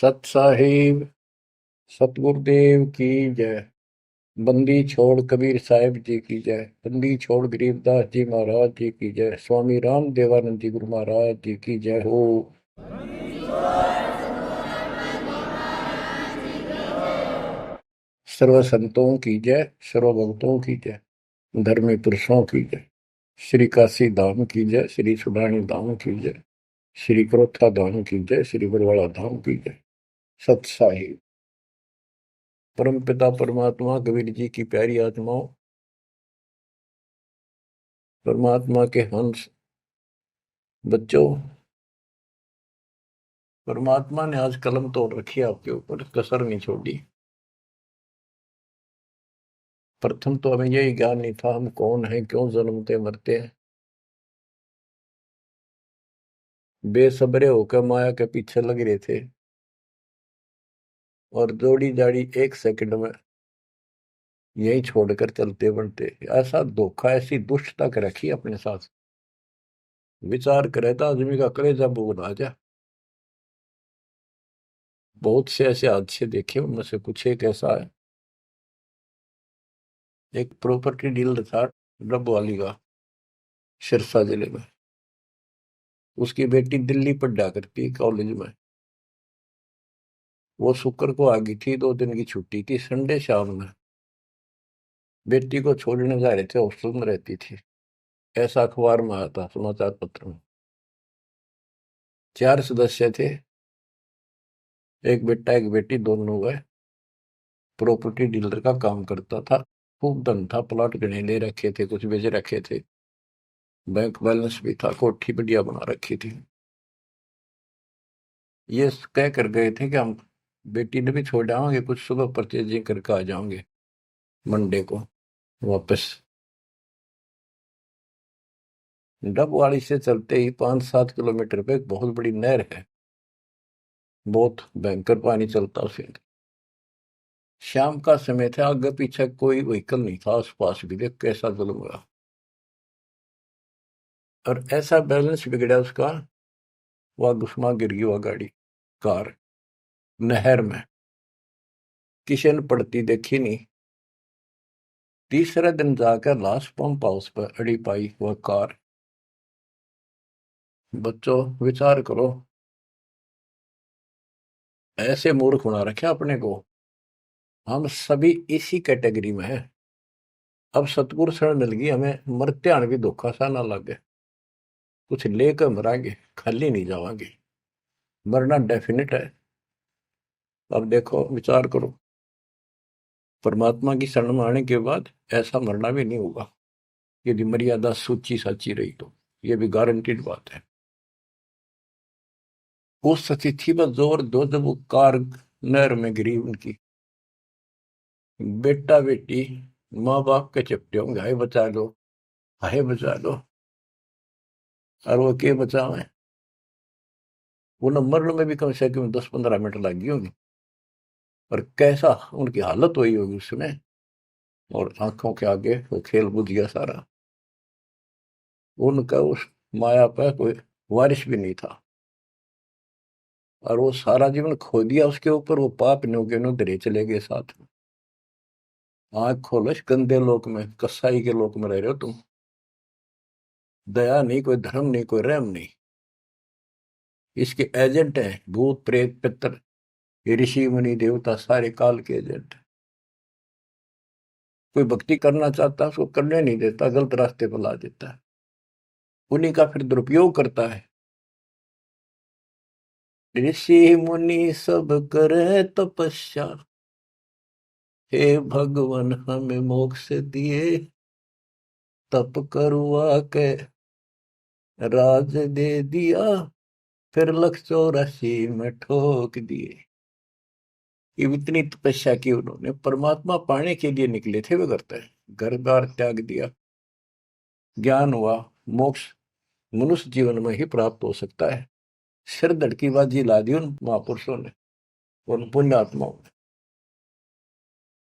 सत साहिब सतगुरुदेव की जय। बंदी छोड़ कबीर साहिब जी की जय। बंदी छोड़ गरीबदास जी महाराज जी की जय। स्वामी राम देवानंद जी गुरु महाराज जी की जय हो। सर्व संतों की जय, सर्व भक्तों की जय, धर्मी पुरुषों की जय। श्री काशी धाम की जय, श्री सुडानी धाम की जय, श्री क्रोथा धाम की जय, श्री बरवाड़ा धाम की जय। सत साहिब परम पिता परमात्मा कबीर जी की प्यारी आत्माओं, परमात्मा के हंस बच्चों, परमात्मा ने आज कलम तोड़ रखी है आपके ऊपर, कसर नहीं छोड़ी। प्रथम तो हमें यही ज्ञान नहीं था हम कौन हैं, क्यों जन्मते मरते हैं। बेसब्रे होकर माया के पीछे लग रहे थे और जोड़ी जाड़ी एक सेकंड में यही छोड़कर चलते बनते। ऐसा धोखा, ऐसी दुष्टता कर रखी अपने साथ। विचार करे तो आदमी का कलेजा बोल आ जा। बहुत से ऐसे हादसे देखे, उनमें से कुछ एक ऐसा है। एक प्रॉपर्टी डीलर था डबवाली का, सिरसा जिले में। उसकी बेटी दिल्ली पढ़ा करती कॉलेज में। वो शुक्र को आ गई थी, 2 दिन की छुट्टी थी। संडे शाम में बेटी को छोड़ने जा रहे थे, हॉस्टल में रहती थी। ऐसा अखबार में आया था, समाचार पत्र में। 4 सदस्य थे, एक बेटा एक बेटी, दोनों गए। प्रॉपर्टी डीलर का काम करता था, खूब धन था, प्लॉट गणे ले रखे थे, कुछ बेच रखे थे, बैंक बैलेंस भी था, कोठी बढ़िया बना रखी थी। ये कह कर गए थे कि हम बेटी ने भी छोड़ आएंगे, कुछ सुबह परचेजिंग करके आ जाओगे मंडे को वापस। डबवाड़ी से चलते ही 5-7 किलोमीटर पे एक बहुत बड़ी नहर है, बहुत भयंकर पानी चलता उसे। शाम का समय था, आगे पीछे कोई व्हीकल नहीं था आसपास भी। देख कैसा जुल्म हुआ। और ऐसा बैलेंस बिगड़ा उसका, वह घुसमा गिर गई वह गाड़ी, कार, नहर में। किसी ने पड़ती देखी नहीं। तीसरे दिन जाकर लास्ट पंप हाउस पर अड़ी पाई वह कार। बच्चों विचार करो, ऐसे मूर्ख बना रखे अपने को। हम सभी इसी कैटेगरी में हैं। अब सतगुरु शरण मिल गई हमें, मरते आने भी धोखा सा ना लगे। कुछ लेकर मरांगे, खाली नहीं जावांगे। मरना डेफिनेट है। अब देखो विचार करो, परमात्मा की शरण में आने के बाद ऐसा मरना भी नहीं होगा यदि मर्यादा सूची साची रही तो। ये भी गारंटीड बात है। उस तिथि पर जोर दो जब वो कार नहर में गिरी उनकी। बेटा बेटी माँ बाप के चपटे होंगे, हाय बचा लो, हाय बचा लो। और वो के बचावे, वो न मरण में भी कम से कम 10-15 मिनट लगी होगी। और कैसा उनकी हालत हुई होगी उसमें। और आंखों के आगे वो खेल बुझ गया सारा। उनका उस माया पर कोई वारिस भी नहीं था। और वो सारा जीवन खो दिया उसके ऊपर। वो पाप न्यों के न्यों धरे चले गए साथ में। आंख खोलो, इस गंदे लोक में, कसाई के लोक में रह रहे हो तुम। दया नहीं, कोई धर्म नहीं, कोई रहम नहीं। इसके एजेंट हैं भूत प्रेत पितर, ये ऋषि मुनि देवता, सारे काल के एजेंट। कोई भक्ति करना चाहता है उसको करने नहीं देता, गलत रास्ते पर ला देता है। उन्हीं का फिर दुरुपयोग करता है। ऋषि मुनि सब करे तपस्या, हे भगवान हमें मोक्ष दिए। तप करवा के राज दे दिया, फिर 184 में ठोक दिए। ये इतनी तपस्या की उन्होंने, परमात्मा पाने के लिए निकले थे वे करते हैं। घर बार त्याग दिया, ज्ञान हुआ, मोक्ष मनुष्य जीवन में ही प्राप्त हो सकता है। सिर धड़की बाजी ला दी उन महापुरुषों ने, उन पुण्यात्माओं ने।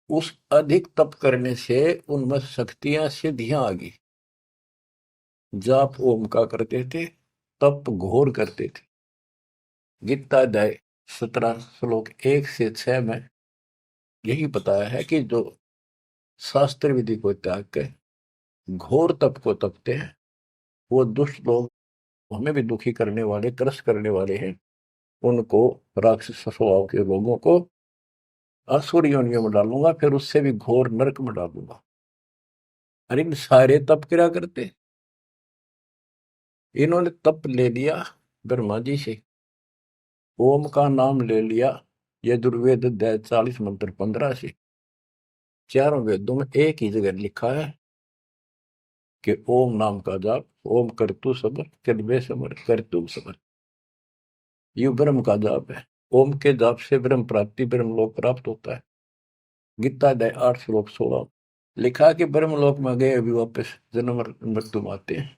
उस अधिक तप करने से उनमें शक्तियां सिद्धियां आ गई। जाप ओम का करते थे, तप घोर करते थे। गीता अध्याय 17 श्लोक 1 से 6 में यही बताया है कि जो शास्त्र विधि को त्याग के घोर तप को तपते हैं, वो दुष्ट लोग, हमें भी दुखी करने वाले, त्रस्त करने वाले हैं, उनको, राक्षस स्वभाव के लोगों को असुर योनियों में डालूंगा, फिर उससे भी घोर नरक में डालूंगा। अरे इन सारे तप क्या करते, इन्होंने तप ले लिया ब्रह्मा जी से, ओम का नाम ले लिया यजुर्वेद अध्याय 40 मंत्र 15 से। चारों वेदों में एक ही जगह लिखा है कि ओम नाम का जाप, ओम करतु समर कलबे समर करतु समर, ये ब्रह्म का जाप है। ओम के जाप से ब्रह्म प्राप्ति, ब्रह्म लोक प्राप्त होता है। गीता अध्याय 8 श्लोक 16 लिखा कि ब्रह्म लोक में गए अभी वापस जन्म मृत्यु में आते हैं।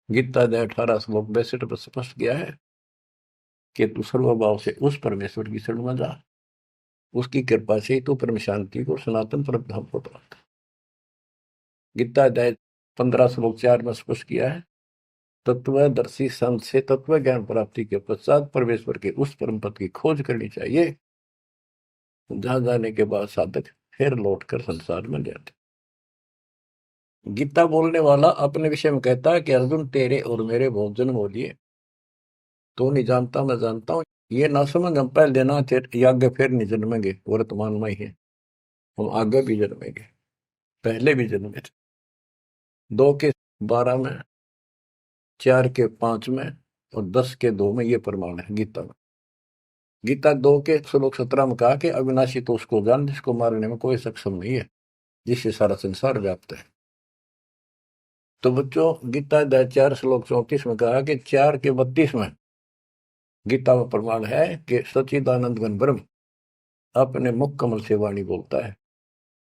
गीता अध्याय 18 श्लोक 62 पर स्पष्ट किया है कि तू सर्वभाव से उस परमेश्वर की शरण में जा, उसकी कृपा से ही तो परम शांति को, सनातन परम धाम को प्राप्त। गीता अध्याय 15 श्लोक 4 में स्पष्ट किया है, तत्वदर्शी संत से तत्व ज्ञान प्राप्ति के पश्चात परमेश्वर के उस परम पद की खोज करनी चाहिए, जहां जाने के बाद साधक फिर लौटकर संसार में जाते। गीता बोलने वाला अपने विषय में कहता है कि अर्जुन तेरे और मेरे बहुत जन्म हो लिए, तो नहीं जानता मैं जानता हूं, ये ना समझ, हम पहले देना आगे फिर नहीं जन्मेंगे, वर्तमान में ही है, हम आगे भी जन्मेंगे, पहले भी जन्मे थे। 2 के 12 में, 4 के 5 में और 10 के 2 में ये प्रमाण है गीता में। गीता 2 के श्लोक 17 में कहा कि अविनाशी तो उसको जान जिसको मारने में कोई सक्षम नहीं है, जिससे सारा संसार व्याप्त है। तो बच्चों, गीता अध्याय 4 श्लोक 34 में कहा कि 4 के 32 में गीता में प्रमाण है कि सच्चिदानंद घन ब्रह्म अपने मुख कमल से वाणी बोलता है।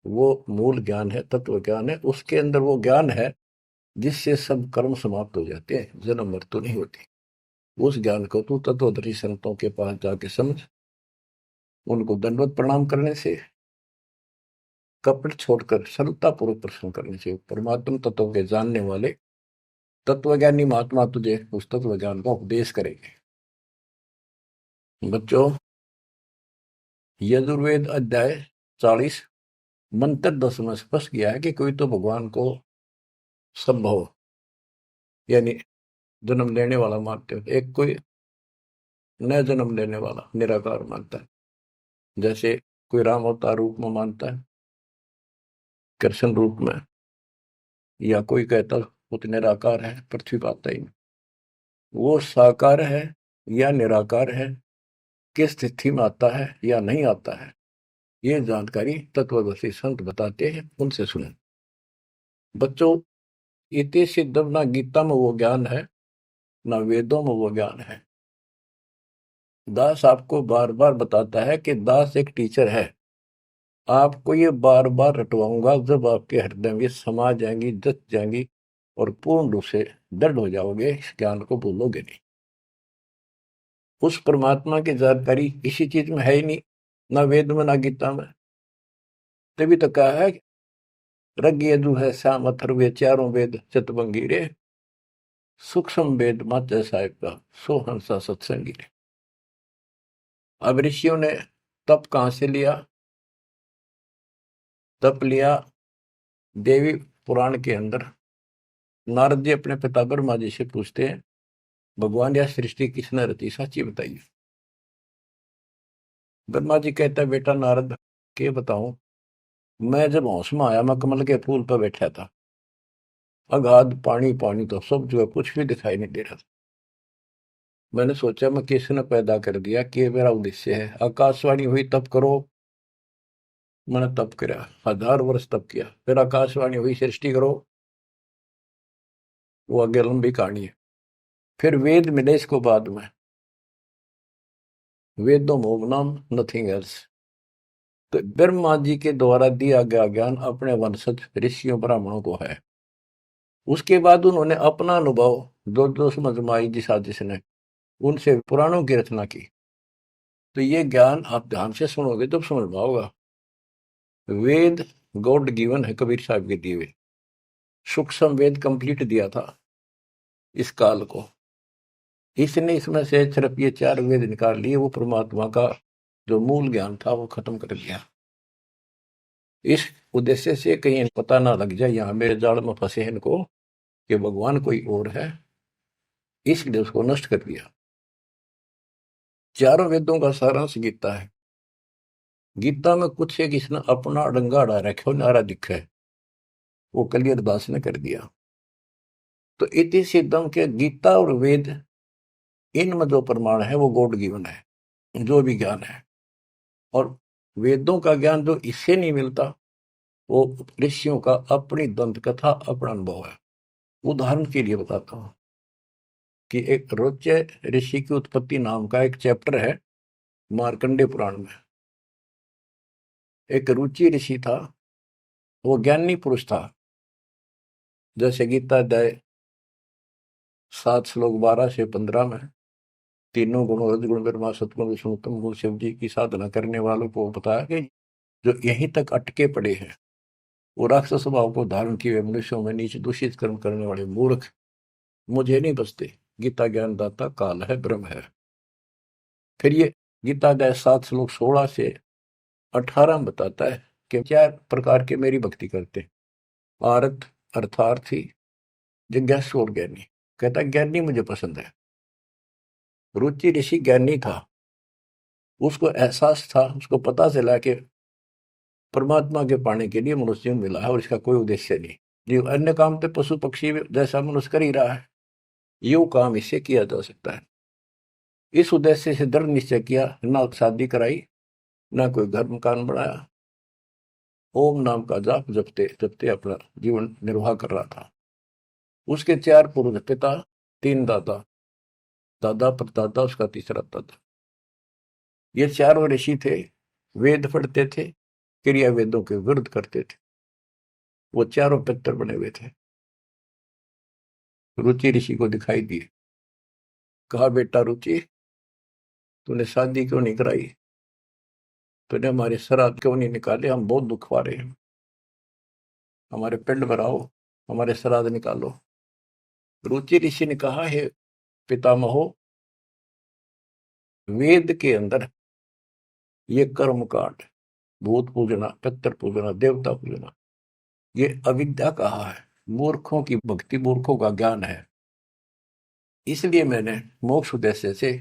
वो मूल ज्ञान है, तत्व ज्ञान है, उसके अंदर वो ज्ञान है जिससे सब कर्म समाप्त हो जाते हैं, जन्म मृत्यु नहीं होती। उस ज्ञान को तू तत्वदर्शी संतों के पास जाके समझ, उनको दंडवत प्रणाम करने से, कपट छोड़कर सरलता पूर्वक प्रश्न करने से परमात्मा तत्व के जानने वाले तत्वज्ञानी महात्मा तुझे उस तत्व ज्ञान का उपदेश करेंगे। बच्चों, यजुर्वेद अध्याय 40 मंत्र 10 में स्पष्ट किया है कि कोई तो भगवान को संभव यानी जन्म लेने वाला मानते हो, एक कोई न जन्म लेने वाला निराकार मानता है। जैसे कोई राम अवतार रूप में मानता है, कृष्ण रूप में, या कोई कहता वो निराकार है, पृथ्वी पर आता ही नहीं। वो साकार है या निराकार है, किस स्थिति में आता है या नहीं आता है, ये जानकारी तत्वदर्शी संत बताते हैं, उनसे सुने। बच्चों, इति सिद्धम, ना गीता में वो ज्ञान है, ना वेदों में वो ज्ञान है। दास आपको बार बार बताता है कि दास एक टीचर है, आपको ये बार बार रटवाऊंगा, जब आपके हृदय में समा जाएंगी, जच जाएंगी और पूर्ण रूप से दृढ़ हो जाओगे, इस ज्ञान को भूलोगे नहीं। उस परमात्मा की जानकारी किसी चीज में है ही नहीं, ना वेद में ना गीता में। तभी तो कहा है रग यजु है श्याम अथर्वे चारों वेद चतुर्भंगी रे, सूक्ष्म वेद मात्र साहिब का सो हंसा सत्संगी रे। अब ऋषियों ने तप कहां से लिया? तप लिया देवी पुराण के अंदर। नारद जी अपने पिता ब्रह्मा जी से पूछते हैं, भगवान या सृष्टि किसने रची, सच्ची बताइए। ब्रह्मा जी कहता है, बेटा नारद के बताऊं, मैं जब होश में आया, मैं कमल के फूल पर बैठा था, अगाध पानी पानी तो सब जो है, कुछ भी दिखाई नहीं दे रहा था। मैंने सोचा मैं किसने पैदा कर दिया, कि मेरा उद्देश्य है। आकाशवाणी हुई तप करो, मैंने तप किया, 1000 वर्ष तप किया। फिर आकाशवाणी हुई सृष्टि करो, वो आगे लंबी कहानी है। फिर वेद मिले इसको बाद में, वेदों मोम नाम नथिंग एल्स। तो ब्रह्मा जी के द्वारा दिया गया ज्ञान अपने वंशज ऋषियों ब्राह्मणों को है। उसके बाद उन्होंने अपना अनुभव जो जो समझ में आई जिस आदिश ने, उनसे पुराणों की रचना की। तो ये ज्ञान आप ध्यान से सुनोगे तो समझ में आओगा। वेद गॉड गिवन है, कबीर साहब के दिए हुए। सूक्ष्म वेद कंप्लीट दिया था इस काल को, इसने इसमें से सिर्फ ये 4 वेद निकाल लिए, वो परमात्मा का जो मूल ज्ञान था वो खत्म कर दिया। इस उद्देश्य से कहीं पता ना लग जाए यहाँ मेरे जाल में फंसे हैं इनको कि भगवान कोई और है, इसलिए उसको नष्ट कर दिया। चारों वेदों का सारांश गीता है। गीता में कुछ एक इसने अपना डंगा अड़ा रखे नारा दिखा है, वो कलियर दास ने कर दिया। तो इति सिद्धम के गीता और वेद, इनमें जो प्रमाण है वो गॉड गिवन है, जो भी ज्ञान है। और वेदों का ज्ञान जो इससे नहीं मिलता वो ऋषियों का अपनी दंत कथा, अपना अनुभव है। उदाहरण के लिए बताता हूं कि एक रोच्य ऋषि की उत्पत्ति नाम का एक चैप्टर है मार्कंडे पुराण में। एक रुचि ऋषि था, वो ज्ञानी पुरुष था। जैसे गीता अध्याय 7 श्लोक 12 से 15 में तीनों गुणों रजगुण ब्रह्मा सतगुण विष्णु उत्तम गुण शिव जी की साधना करने वालों को बताया कि जो यहीं तक अटके पड़े हैं, वो राक्षस स्वभाव को धारण किए हुए मनुष्यों में नीचे दूषित कर्म करने वाले मूर्ख मुझे नहीं बसते। गीता ज्ञानदाता काल है, ब्रह्म है। फिर ये गीता अध्याय 7 श्लोक 16 से 18 में बताता है कि 4 प्रकार के मेरी भक्ति करते, आरत अर्थार्थी जिज्ञासु और ज्ञानी। कहता ज्ञानी मुझे पसंद है। रुचि ऋषि ज्ञानी था, उसको एहसास था, उसको पता चला कि परमात्मा के पाने के लिए मनुष्य मिला है और इसका कोई उद्देश्य नहीं। जो अन्य काम तो पशु पक्षी जैसा मनुष्य कर ही रहा है, यो काम इससे किया जा सकता है। इस उद्देश्य से दृढ़ निश्चय किया, ना शादी कराई, ना कोई घर मकान बनाया, ओम नाम का जाप जपते जपते अपना जीवन निर्वाह कर रहा था। उसके 4 पूर्व पिता, 3 दादा, दादा परदादा, उसका तीसरा दादा। ये 4 ऋषि थे, वेद पढ़ते थे, क्रिया वेदों के विरुद्ध करते थे। वो 4 पितर बने हुए थे। रुचि ऋषि को दिखाई दिए, कहा बेटा रुचि, तूने शादी क्यों नहीं कराई, तूने हमारे श्राद्ध क्यों नहीं निकाले, हम बहुत दुख पा रहे हैं, हमारे पिंड भराओ, हमारे श्राद्ध निकालो। रुचि ऋषि ने कहा, हे पितामहो, वेद के अंदर ये कर्म कांड, भूत पूजना, पितर पूजना, देवता पूजना, ये अविद्या कहा है, मूर्खों की भक्ति, मूर्खों का ज्ञान है। इसलिए मैंने मोक्ष उद्देश्य से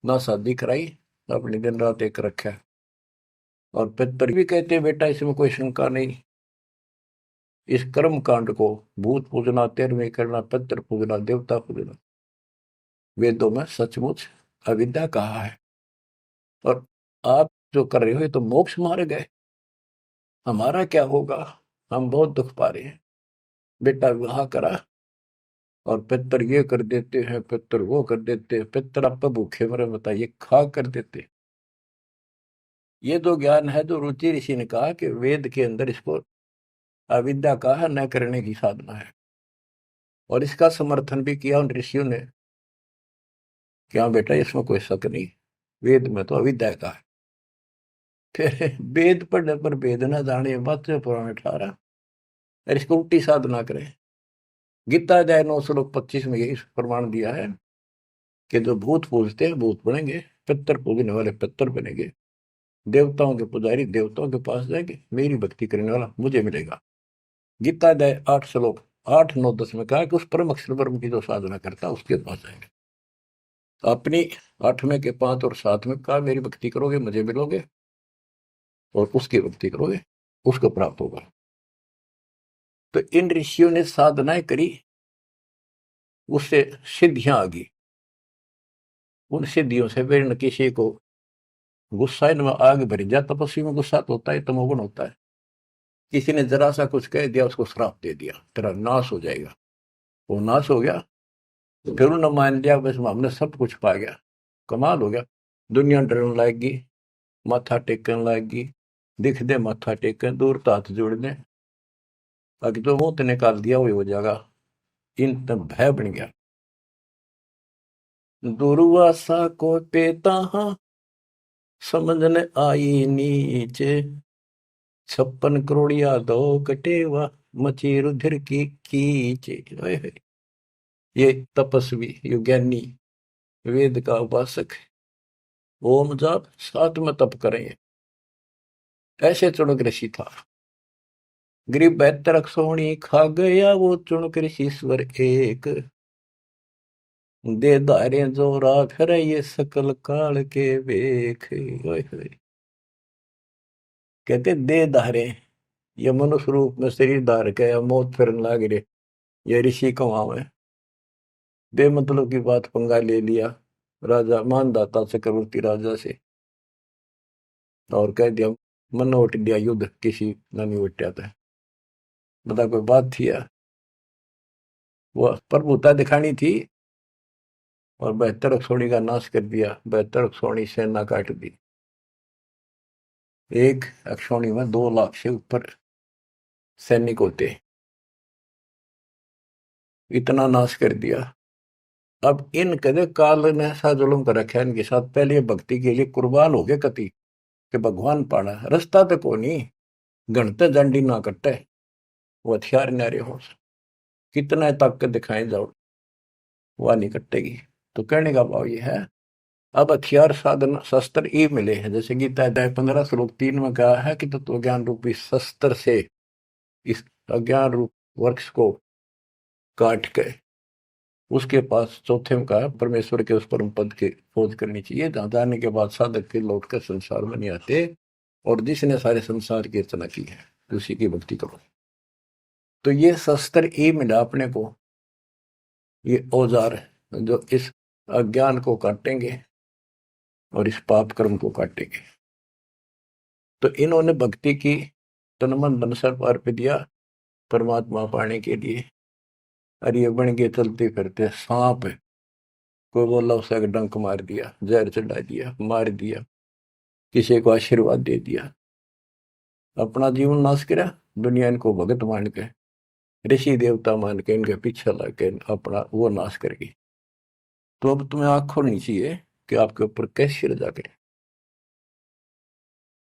ना शादी कराई, अपनी दिन रात एक रखा। और पितर भी कहते बेटा इसमें कोई शंका नहीं, इस कर्म कांड को भूत पूजना, 13वें करना, पितर पूजना, देवता पूजना, वेदों में सचमुच अविद्या कहा है। और आप जो कर रहे हो ये तो मोक्ष मार्ग है, हमारा क्या होगा, हम बहुत दुख पा रहे हैं। बेटा विवाह करा और पितर ये कर देते हैं, पितर वो कर देते हैं, पितर आप भूखे मरे बताइए, खा कर देते। ये जो ज्ञान है, जो रुचि ऋषि ने कहा कि वेद के अंदर इसको अविद्या कहा, न करने की साधना है। और इसका समर्थन भी किया उन ऋषियों ने, क्या बेटा इसमें कोई शक नहीं, वेद में तो अविद्या का है। फिर वेद पढ़ने पर वेद न जाने बात से पुराण 18, और इसको उल्टी साधना करें। गीता अध्याय 9 श्लोक 25 में यही प्रमाण दिया है कि जो भूत पूजते हैं भूत बनेंगे, पितर पूजने वाले पितर बनेंगे, देवताओं के पुजारी देवताओं के पास जाएंगे, मेरी भक्ति करने वाला मुझे मिलेगा। गीता अध्याय 8 श्लोक 8, 9, 10 में कहा कि उस परम अक्षर ब्रह्म की जो साधना करता है उसके पास जाएंगे। अपनी 8वें के 5 और 7 में कहा मेरी भक्ति करोगे मुझे मिलोगे, और उसकी भक्ति करोगे उसको प्राप्त होगा। तो इन ऋषियों ने साधनाएं करी, उससे सिद्धियां आ गई। उन सिद्धियों से फिर न किसी को गुस्सा इनमें आग भर जाए, तपस्वी में गुस्सा तो होता है, तमोगुण होता है। किसी ने जरा सा कुछ कह दिया, उसको श्राप दे दिया, तेरा नाश हो जाएगा। वो नाश हो गया, फिर उन्होंने मान लिया बस हमने सब कुछ पा गया, कमाल हो गया। दुनिया डरने लगेगी, माथा टेकने लगेगी, दिख दे माथा टेकन, दूर तो हाथ जोड़ दे, बाकी जो मुंह निकाल दिया वही हो जाएगा। इन तब भय बन गया। दुर्वासा को पेता समझने आई नीचे, 56 करोड़िया दो कटेवा, मची रुधिर की कीचे। ये तपस्वी, ये ज्ञानी वेद का उपासक, ओम जाप, साथ में तप करें। ऐसे चुनक ऋषि था। गरीब 72 सोनी खा गया वो चुनक ऋषिश्वर एक। दे धारे जोरा फिर ये सकल काल के बेख। ओए होए। कहते दे धारे, ये मनुष्य रूप में शरीर धार के या मौत फिरन लाग रहे, ये ऋषि कमाव है। बेमतलब की बात पंगा ले लिया राजा मानदाता चक्रवर्ती राजा से, और कह दिया मन उठ दिया युद्ध किसी न नहीं उठा था। बता कोई बात थी या? वो प्रभुता दिखानी थी, और 72 अक्षौणी का नाश कर दिया। 72 अक्षौणी सेना काट दी। एक अक्षौणी में 2 लाख से ऊपर सैनिक होते, इतना नाश कर दिया। अब इन कदे काल ने ऐसा जुल्म कर रखा है इनके साथ, पहले ये भक्ति के लिए कुर्बान हो गए कति कि भगवान पाना रास्ता तो को नहीं, घंटे जंडी ना कटे, वो हथियार नारे हो, कितना ताकत दिखाए जाओ वह नहीं कटेगी। तो कहने का भाव ये है, अब हथियार साधन शस्त्र ये मिले हैं, जैसे गीता अध्याय 15 श्लोक 3 में कहा है कि तत्व ज्ञान रूपी शस्त्र से इस अज्ञान रूप वृक्ष को काट के उसके पास चौथे में कहा परमेश्वर के उस परम पद की खोज करनी चाहिए, जहां जाने के बाद साधक के लौट कर संसार में नहीं आते, और जिसने सारे संसार की रचना की है उसी की भक्ति करो। तो ये शस्त्र ये मिला अपने को, ये औजार जो इस अज्ञान को काटेंगे और इस पाप कर्म को काटेंगे। तो इन्होंने भक्ति की, तन मन धन सर्व अर्पित दिया परमात्मा पाने के लिए। अरे ये बन के चलते फिरते सांप, कोई बोला उसे डंक मार दिया, जहर चढ़ा दिया, मार दिया, किसी को आशीर्वाद दे दिया, अपना जीवन नाश करा, दुनिया इनको भगत मान के ऋषि देवता मान के इनके पीछे लग के अपना वो नाश कर गई। तो अब तुम्हें आंख खोलनी चाहिए कि आपके ऊपर कैसी रजा करे।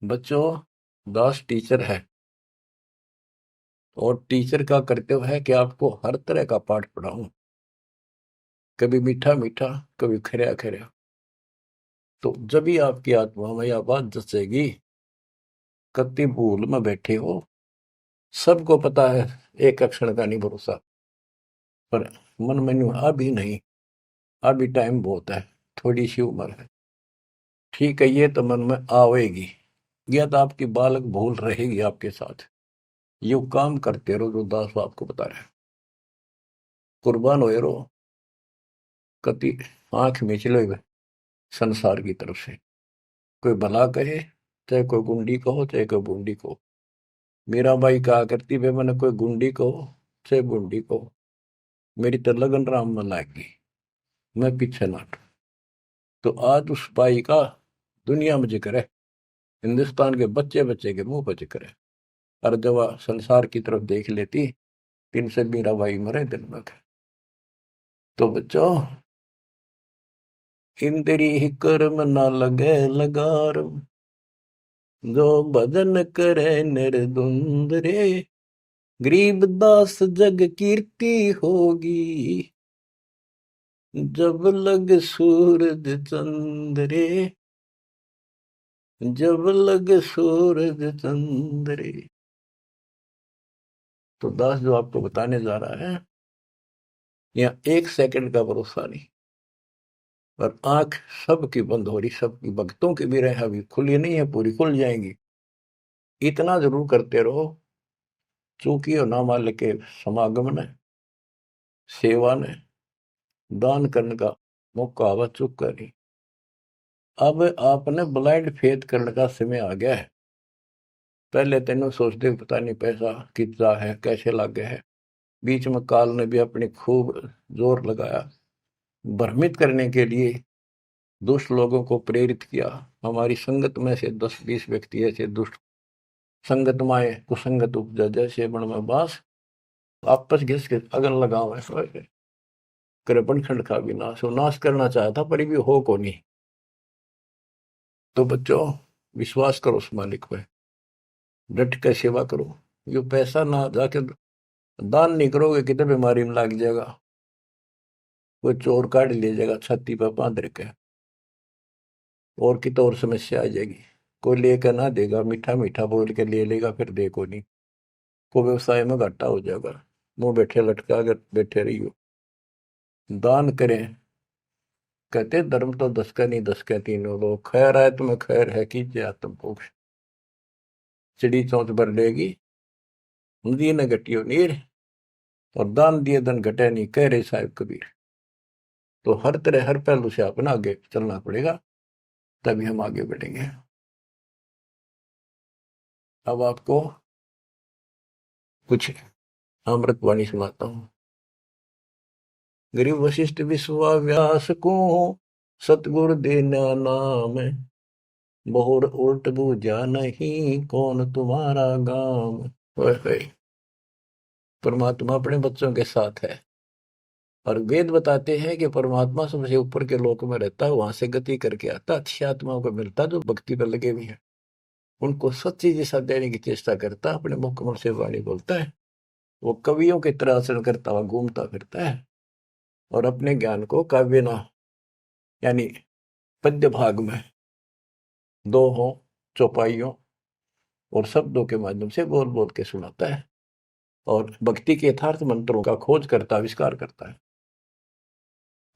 बच्चों, दास टीचर है, और टीचर का कर्तव्य है कि आपको हर तरह का पाठ पढ़ाऊं, कभी मीठा मीठा, कभी खरा खरा। तो जब भी आपकी आत्मा में यह बात जचेगी, कति भूल में बैठे हो, सबको पता है एक क्षण का नहीं भरोसा, पर मन में अभी नहीं, अभी टाइम बहुत है, थोड़ी सी उम्र है, ठीक है, ये तो मन में आवेगी। यह तो आपकी बालक भूल रहेगी आपके साथ। यू काम करते रहो जो दास आपको बता रहे, कुर्बान हो रहो, कति आंख में चलो संसार की तरफ से। कोई भला कहे, चाहे कोई गुंडी कहो, चाहे कोई बूंदी कहो। मेरा भाई कहा करती वे, मैंने कोई गुंडी कहो चाहे बूंदी कहो, मेरी तो लगन राम में लागी, मैं पीछे ना हटूं। तो आज उस भाई का दुनिया में जिक्र है, हिंदुस्तान के बच्चे बच्चे के मुंह पर जिक्र है। और जब वह संसार की तरफ देख लेती, तीन से मेरा भाई मरे दिन में। तो बच्चों, इंद्री ही कर्म ना लगे लगार, जो भजन करे निर्द्वंद रे, गरीब दास जग कीर्ति होगी, जब लग सूरज चंद्रे, जब लग सूरज चंद्रे। तो दास जो आपको बताने जा रहा है, यहाँ 1 सेकंड का भरोसा नहीं, और आंख सबकी बंद हो रही, सबकी भक्तों की भी रहे, अभी खुली नहीं है, पूरी खुल जाएंगी। इतना जरूर करते रहो, चूंकि और नाम के समागम ने, सेवा ने, दान करने का मौका आवा, चुप कर नहीं। अब आपने ब्लाइंड फेथ करने का समय आ गया है। पहले तेनों सोचते पता नहीं पैसा कितना है, कैसे लागे है, बीच में काल ने भी अपनी खूब जोर लगाया भ्रमित करने के लिए, दुष्ट लोगों को प्रेरित किया। हमारी संगत में से 10-20 व्यक्ति ऐसे दुष्ट संगत माए कुसंगत उपजा, जैसे बण में बांस, आपस घिस के अगन लगाओ करे बनखंड का भी नाश हो, नाश करना चाहता पर भी हो को नहीं। तो बच्चों, विश्वास करो उस मालिक पे, डट के सेवा करो। ये पैसा ना जाके दान नहीं करोगे कितने बीमारी में लग जाएगा। कोई चोर काट ले जाएगा छाती पर बांध रखे, और की तो और समस्या आ जाएगी। कोई लेकर ना देगा, मीठा मीठा बोल के ले लेगा, फिर देखो नहीं, को व्यवसाय में घाटा हो जाएगा। मुंह बैठे लटका अगर बैठे रही हो। दान करें, कहते धर्म तो दस का नहीं, दस का तीनों लोग। खैर है तुम्हें खैर है, कीजिए आत्म मोक्ष। चिड़ी चौंच भर लेगी, नदी न घटियो नीर, और दान दिए धन घटे नहीं, कह रहे साहिब कबीर। तो हर तरह हर पहलू से अपना आगे चलना पड़ेगा, तभी हम आगे बढ़ेंगे। अब आपको कुछ अमृतवाणी सुनाता हूँ। गरीब वशिष्ठ विश्वा व्यास को, सतगुरु देना नाम, बहुर उल्ट बूझा नहीं, कौन तुम्हारा गाम। ओए होए, परमात्मा अपने बच्चों के साथ है, और वेद बताते हैं कि परमात्मा सबसे ऊपर के लोक में रहता है, वहां से गति करके आता, अच्छी आत्माओं को मिलता जो भक्ति पर लगे हुए हैं, उनको सच्ची दिशा देने की चेष्टा करता, अपने मुखमल से वाणी बोलता है। वो कवियों की तरह आचरण करता हुआ घूमता फिरता है, और अपने ज्ञान को काव्य ना यानी पद्य भाग में दोहों, चौपाइयों और शब्दों के माध्यम से बोल बोल के सुनाता है, और भक्ति के यथार्थ मंत्रों का खोज करता, आविष्कार करता है।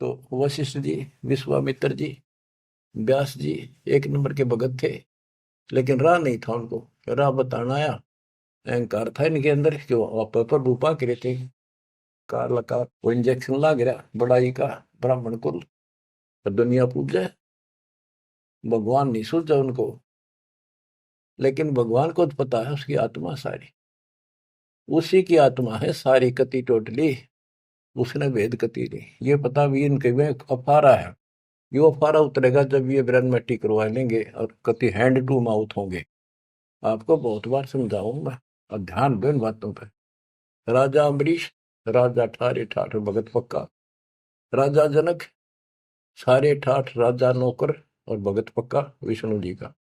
तो वशिष्ठ जी, विश्वामित्र जी, व्यास जी एक नंबर के भगत थे, लेकिन राह नहीं था उनको। राह बताना आया, अहंकार था इनके अंदर कि वो पर रूपा करे थे। कार लगा वो इंजेक्शन ला गिरा बड़ाई का, ब्राह्मण कुल दुनिया पूजे, भगवान नहीं सूझा उनको। लेकिन भगवान को तो पता है उसकी आत्मा सारी, उसी की आत्मा है सारी कति टोटली, उसने भेद कति नहीं। ये पता भी इनके में अफारा है, ये अफारा उतरेगा जब ये ब्रह्म मिट्टी करवा लेंगे और कति हैंड टू माउथ होंगे। आपको बहुत बार समझाऊंगा, और ध्यान दो इन बातों पर। राजा अम्बरीश, राजा ठारे ठाठ भगत पक्का। राजा जनक, सारे ठाठ राजा नौकर और भगत पक्का विष्णु जी का।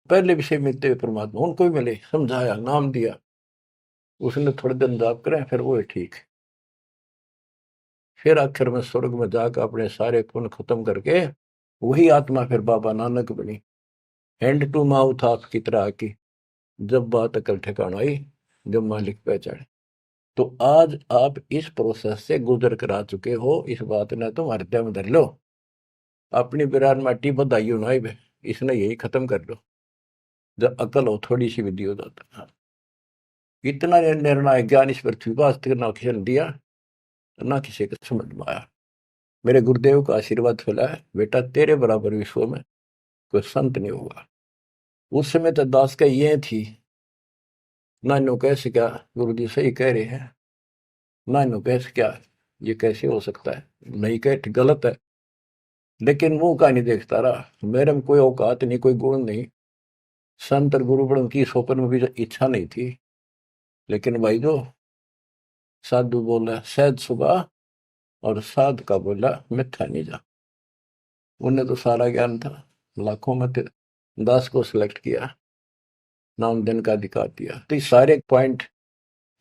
पहले विषय मिलते हुए परमात्मा उनको भी मिले, समझाया, नाम दिया, उसने थोड़े दिन जाप करें, फिर वो है ठीक। फिर आखिर में स्वर्ग में जाकर अपने सारे पुण्य खत्म करके वही आत्मा फिर बाबा नानक बनी, हैंड टू माउथ आपकी तरह की। जब बात अकल ठिकाना आई, जब मालिक पहचाने। तो आज आप इस प्रोसेस से गुजर कर आ चुके हो, इस बात ने तुम हृदय में धर लो। अपनी बिरान माटी बधाई हो ना, इसने यही खत्म कर लो। जब अकल हो थोड़ी सी विधि हो जाता है। इतना निर्णायक ज्ञान इस पृथ्वी पर आज तक ना किसी ने दिया, ना किसी को समझ में आया। मेरे गुरुदेव का आशीर्वाद फैला है, बेटा तेरे बराबर विश्व में कोई संत नहीं होगा। उस समय तो दास का ये थी, नानो कैसे क्या, गुरु जी सही कह रहे हैं, नानो कैसे क्या, ये कैसे हो सकता है, नहीं कह गलत है। लेकिन मुंह का नहीं देखता रहा, मेरे में कोई औकात नहीं, कोई गुण नहीं, संत और गुरु बड़ों की सोपन में भी इच्छा नहीं थी। लेकिन भाई जो साधु बोला सहज सुबह, और साध का बोला मिथ्या नहीं जा। उन्हें तो सारा ज्ञान था, लाखों में थे, दास को सिलेक्ट किया, नाम देने का अधिकार दिया। तो ये सारे पॉइंट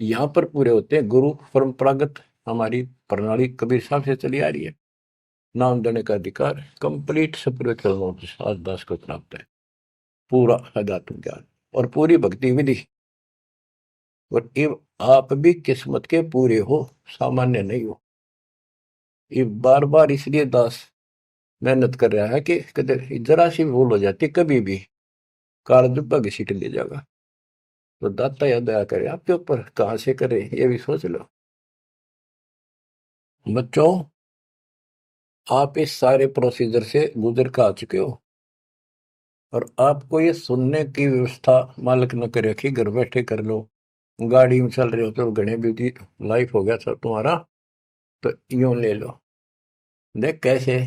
यहाँ पर पूरे होते हैं। गुरु परंपरागत हमारी प्रणाली कबीर साहब से चली आ रही है। नाम देने का अधिकार कंप्लीट स्पिरिचुअल नॉलेज आज दास को प्राप्त है, पूरा अध्यात्म ज्ञान और पूरी भक्ति विधि। और ये आप भी किस्मत के पूरे हो, सामान्य नहीं हो। ये बार बार इसलिए दास मेहनत कर रहा है कि कदर जरा सी भूल हो जाती कभी भी काल दुब्बा घसीट ले जाएगा। तो दाता या दया करे आपके ऊपर, कहाँ से करे ये भी सोच लो। बच्चों, आप इस सारे प्रोसीजर से गुजर कर आ चुके हो, और आपको ये सुनने की व्यवस्था मालिक न करे कि घर बैठे कर लो, गाड़ी में चल रहे हो तो घने बिजी लाइफ हो गया सब तुम्हारा, तो यूं ले लो। देख कैसे,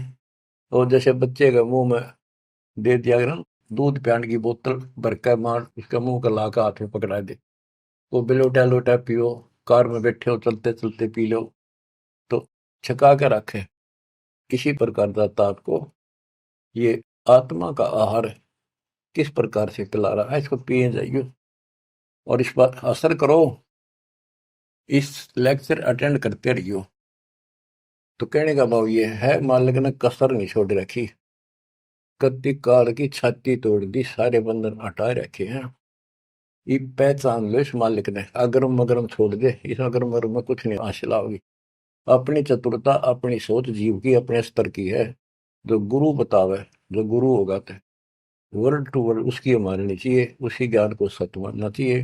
और जैसे बच्चे के मुंह में दे दिया ना दूध पियाने की बोतल भर कर, मार उसका मुंह का लाका हाथ में पकड़ा दे, वो बिलोटा लोटा पियो, कार में बैठे हो चलते चलते पी लो, तो छका के रखे। इसी प्रकार दाता आपको ये आत्मा का आहार किस प्रकार से पिला रहा है, इसको पिए जाइए और इस पर असर करो, इस लेक्चर अटेंड करते रहियो। तो कहने का भाव ये है, मालिक ने कसर नहीं छोड़ रखी, कत्ती काल की छाती तोड़ दी, सारे बंधन हटा रखे हैं। ये पहचान लो इस मालिक ने, अगरम मगरम छोड़ दे, इस अगरम मगरम में कुछ नहीं हासिल होगी। अपनी चतुरता, अपनी सोच जीव की अपने स्तर की है। जो गुरु बतावे, जो गुरु होगा तो वर्ड टू वर्ड उसकी माननी चाहिए, उसी ज्ञान को सत्य मानना चाहिए।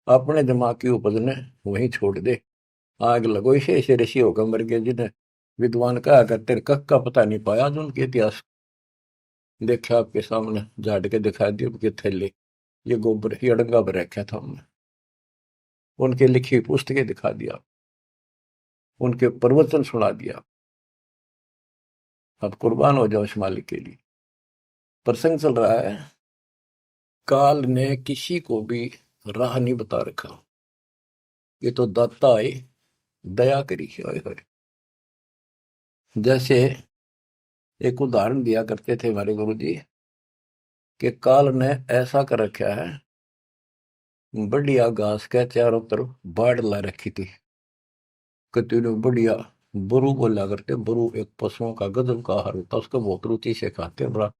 अपने दिमाग की उपज ने वहीं छोड़ दे। आग लगो इसे, ऐसे ऋषि होकर मर गए जिन्हें विद्वान कहा करते, कख का पता नहीं पाया जो उनके इतिहास। देखा आपके सामने झाड़ के दिखा दिए उनके थैले, ये गोबर ये अड़ंगा पर रखा था हमने, उनके लिखी पुस्तकें दिखा दिया, उनके प्रवचन सुना दिया। अब कुर्बान हो जाओ इस मालिक के लिए। प्रसंग चल रहा है, काल ने किसी को भी राह नहीं बता रखा, ये तो दाता है, दया करी है। जैसे एक उदाहरण दिया करते थे हमारे गुरु जी, कि काल ने ऐसा कर रखा है, बढ़िया घास के चारों तरफ बाढ़ ला रखी थी, कतने बढ़िया। बरू बोला करते, बरू एक पशुओं का गजब का आहार होता, उसको बहुत रुचि से खाते, बड़ा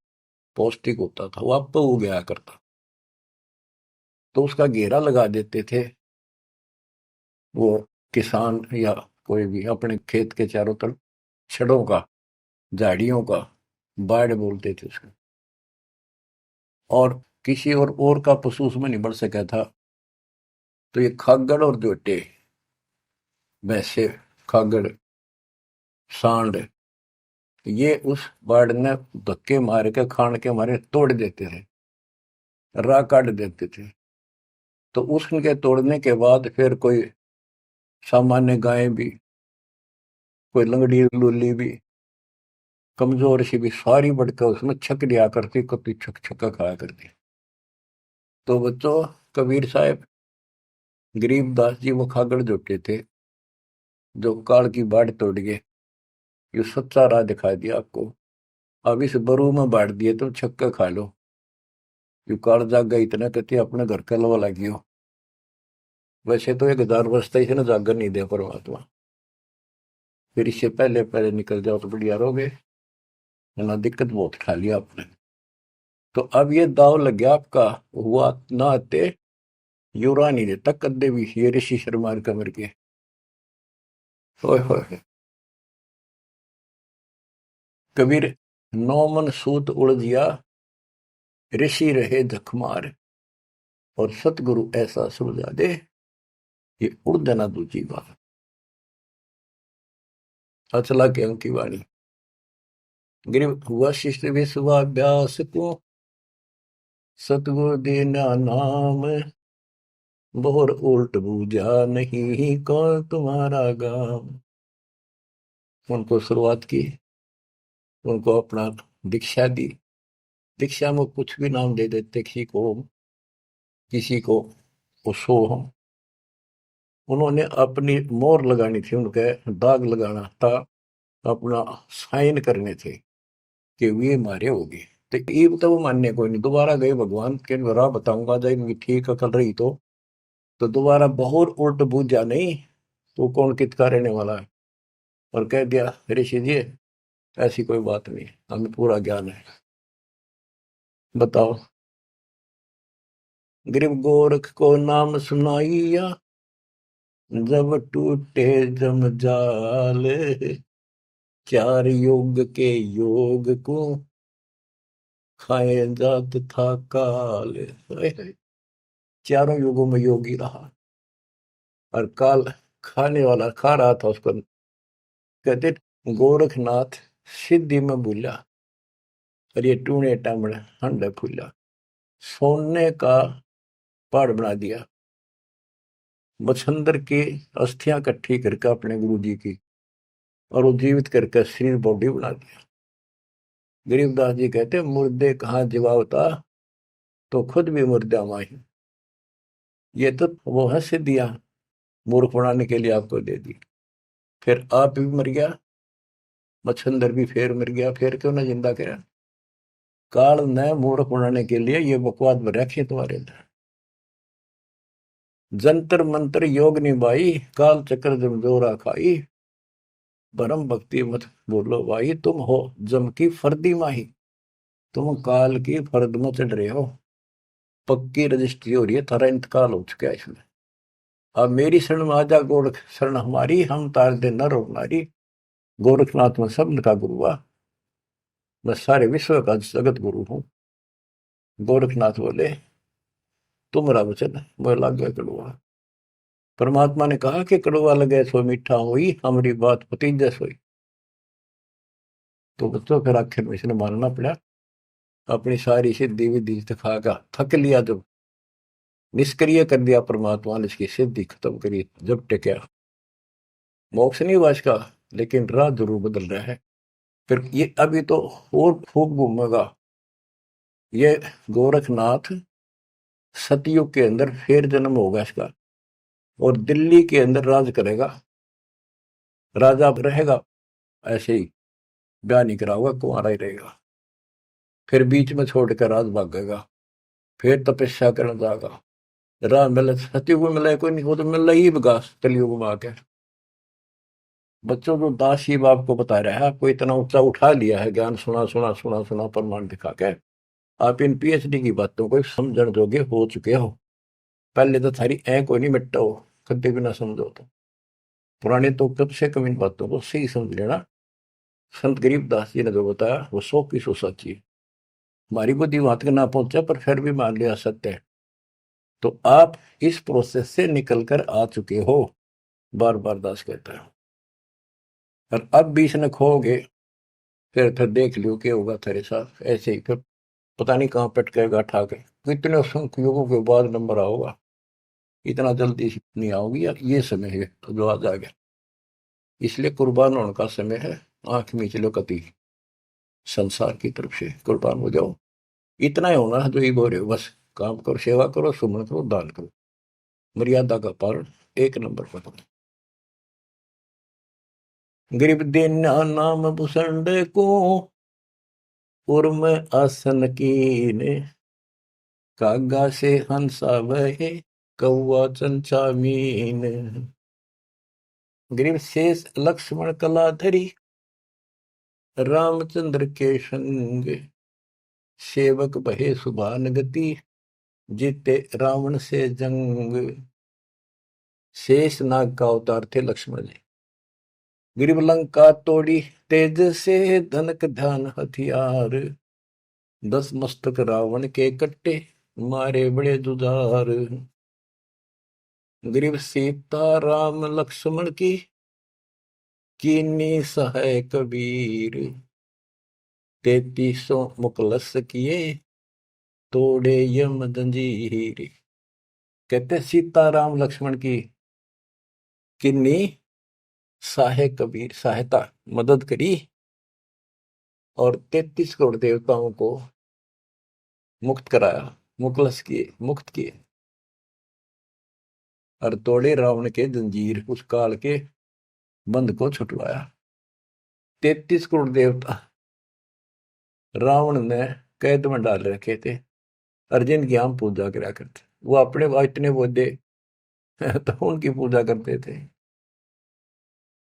पौष्टिक होता था, वो आप हो गया करता। तो उसका घेरा लगा देते थे वो किसान या कोई भी, अपने खेत के चारों तरफ छड़ों का, झाड़ियों का, बाढ़ बोलते थे उसको। और किसी और का पशु उसमें नहीं बढ़ सका था। तो ये खागड़ और जोटे, भैंसे, खागड़, सांड, ये उस बाढ़ ने धक्के मार के खान के मारे तोड़ देते थे, राह काट देते थे। तो उसके तोड़ने के बाद फिर कोई सामान्य गाय भी, कोई लंगड़ी लूली भी, कमजोर सी भी, सारी बढ़कर उसमें छक दिया करती, कभी छक छक्का खाया करती। तो बच्चों, कबीर साहब, गरीबदास जी वो खागड़ जोटे थे, जो काल की बाढ़ तोड़ गए। ये सच्चा राह दिखा दिया आपको। अब इस बरू में बांट दिए तुम छक्का खा लो, यू काल जागा इतना कहते अपने घर का लवा लगी हो। वैसे तो 1000 वर्ष तक इसे ना जागर नहीं दिया परमात्मा, फिर इससे पहले पहले निकल जाओ तो बढ़िया रहोगे, है ना। दिक्कत बहुत खा लिया आपने। तो अब ये दाव लग गया आपका, हुआ ना आते युरा नहीं देता कद्दे भी, ये ऋषि शर्मा कमर के। होए होए, कबीर, नौ मन सूत उलझिया, ऋषि रहे धकमार, और सतगुरु ऐसा सुलझा दे, ये उड़ जाना दूजी बात। अचला के अंक की वाणी, गरीब वशिष्ठ विश्वाभ्यास को, सतगुरु देना नाम, बोर उल्ट बूझा नहीं कौन तुम्हारा गाम। उनको शुरुआत की, उनको अपना दीक्षा दी। दीक्षा में कुछ भी नाम दे देते, किसी को उसो हम, उन्होंने अपनी मोहर लगानी थी, उनके दाग लगाना था, अपना साइन करने थे कि वे मारे होगी। तो ये तो वो मानने कोई नहीं, दोबारा गए भगवान के राह बताऊंगा, जब इनकी ठीक अकल रही तो दोबारा बहुत उल्ट बूझा नहीं, तो कौन किसका रहने वाला है। और कह दिया, ऋषि जी ऐसी कोई बात नहीं, हमें पूरा ज्ञान है। बताओ, गरीब गोरख को नाम सुनाइया, जब टूटे जमजाल, चार योग के योग को खाए जात था काल। चारों युगों में योगी रहा, और काल खाने वाला खा रहा था उसको। कहते गोरखनाथ सिद्धि में भूला, और ये टूणे टामणे हंडे फूला, सोने का पहाड़ बना दिया। मच्छंदर की अस्थियां इकट्ठी करके अपने गुरु जी की, और वो जीवित करके शरीर बॉडी बना दिया। गरीबदास जी कहते मुर्दे कहाँ जीवावता, तो खुद भी मुर्दा माही। ये तो वो है सिद्धियां, मूर्ख बनाने के लिए आपको दे दी। फिर आप भी मर गया, मच्छंदर भी फिर मर गया, फिर क्यों ना जिंदा करा। काल ने मूर्ख बनाने के लिए ये बकवास में रखे तुम्हारे अंदर। जंतर मंत्र योग निभाई, काल चक्र जमजोरा खाई, परम भक्ति मत बोलो भाई, तुम हो जम की फर्दी माही, तुम काल की फर्द में चढ़ रहे हो। पक्की रजिस्ट्री हो रही है, थारा इंतकाल हो चुका है इसमें। अब मेरी शरण में आजा गोरख शरण हमारी, हम तार दे नर और नारी। गोरखनाथ में सब का गुरु हुआ, मैं सारे विश्व का जगत गुरु हूँ। गोरखनाथ बोले तुम्हारा वचन मैं लागे कड़वा। परमात्मा ने कहा कि कड़वा लगे सो मीठा हुई, हमारी बात पति जैस हुई। तो बच्चों फिर आखिर में इसने मानना पड़ा। अपनी सारी सिद्धि विधि दिखागा, थक लिया जब, निष्क्रिय कर दिया परमात्मा ने, इसकी सिद्धि खत्म करी। जब टेका मोक्ष नहीं हुआ इसका, लेकिन राह जरूर बदल रहा है। फिर ये अभी तो और खूब घूमेगा ये गोरखनाथ। सतयुग के अंदर फिर जन्म होगा इसका, और दिल्ली के अंदर राज करेगा, राजा रहेगा। ऐसे ही ब्याह नहीं करा होगा, कुंवारा ही रहेगा। फिर बीच में छोड़कर राज भागेगा, फिर तपस्या करने जाएगा। राह मिले सतयुग में, मिले कोई नहीं, वो तो मिल ही विकास कलयुग में आके। बच्चों को दास शिव आपको बता रहा है, आपको इतना ऊंचा उठा लिया है, ज्ञान सुना सुना सुना सुना प्रमाण दिखा के आप इन पीएचडी की बातों को समझण जोगे हो चुके हो। पहले तो थारी ऐ कोई नहीं मिट्टा हो, कभी भी ना समझो तो। पुराने तो कब से कम इन बातों को सही समझ लेना। संत गरीबदास जी ने जो बताया वो 100 की 100 सच्ची है। हमारी बुद्धि वहां तक ना पहुंचा, पर फिर भी मान लिया सत्य है। तो आप इस प्रोसेस से निकल कर आ चुके हो, बार बार दास कहता है। और अब भी इसने खोगे, फिर देख लियो क्या होगा तेरे साथ। ऐसे ही फिर पता नहीं कहाँ पटकेगा ठाके। कितने युगों के बाद नंबर आओगा, इतना जल्दी नहीं आओगी यार। ये समय है तो जो आ जाएगा, इसलिए कुर्बान होने का समय है। आंख मीच लो कति, संसार की तरफ से कुर्बान हो जाओ। इतना ही होना है जो ये बोल रहे हो, बस काम करो, सेवा करो, सुमन करो, दान करो, मर्यादा का पालन एक नंबर पर करो। गरीब देना नाम भूषण को, उर्म आसन कीने, कागा से हंसा वहे, कौआ चंचा मीन। गरीब शेष लक्ष्मण कलाधरी, रामचंद्र के संग, सेवक भये सुभान गति, जीते रावण से जंग। शेष नाग का अवतार थे लक्ष्मण जी। गिरिव लंका तोड़ी तेज से, धनक ध्यान हथियार, 10 मस्तक रावण के कट्टे, मारे बड़े जुझार। गिरिव सीता राम लक्ष्मण कीनी सहाय कबीर, 3300 मुकलस किए, तोड़े यम जंजीर। कहते सीता राम लक्ष्मण की किन्नी सहाय कबीर, सहायता मदद करी, और 33 करोड़ देवताओं को मुक्त कराया, मुखलस किए, मुक्त किए, और तोड़े रावण के जंजीर, उस काल के बंध को छुटवाया। 33 करोड़ देवता रावण ने कैद में डाल रखे थे, अर्जुन की हम पूजा करा करते। वो अपने इतने बोधे तो उनकी पूजा करते थे।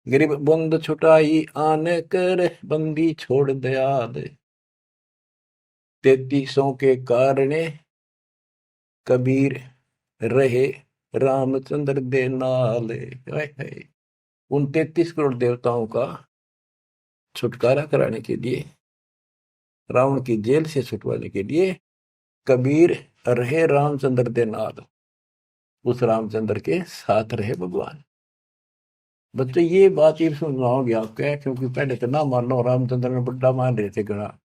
गरीब बंद छुटाई आने कर, बंदी छोड़ दया दे, 3300 के कारण कबीर रहे रामचंद्र दे नाले। उन 33 करोड़ देवताओं का छुटकारा कराने के लिए, रावण की जेल से छुटवाने के लिए, कबीर रहे रामचंद्र दे नाल, उस रामचंद्र के साथ रहे भगवान। बच्चों ये बात ये समझाओगे आपके, क्योंकि पहले तो ना मानो, रामचंद्र ने बड़ा मान रहे थे गणा।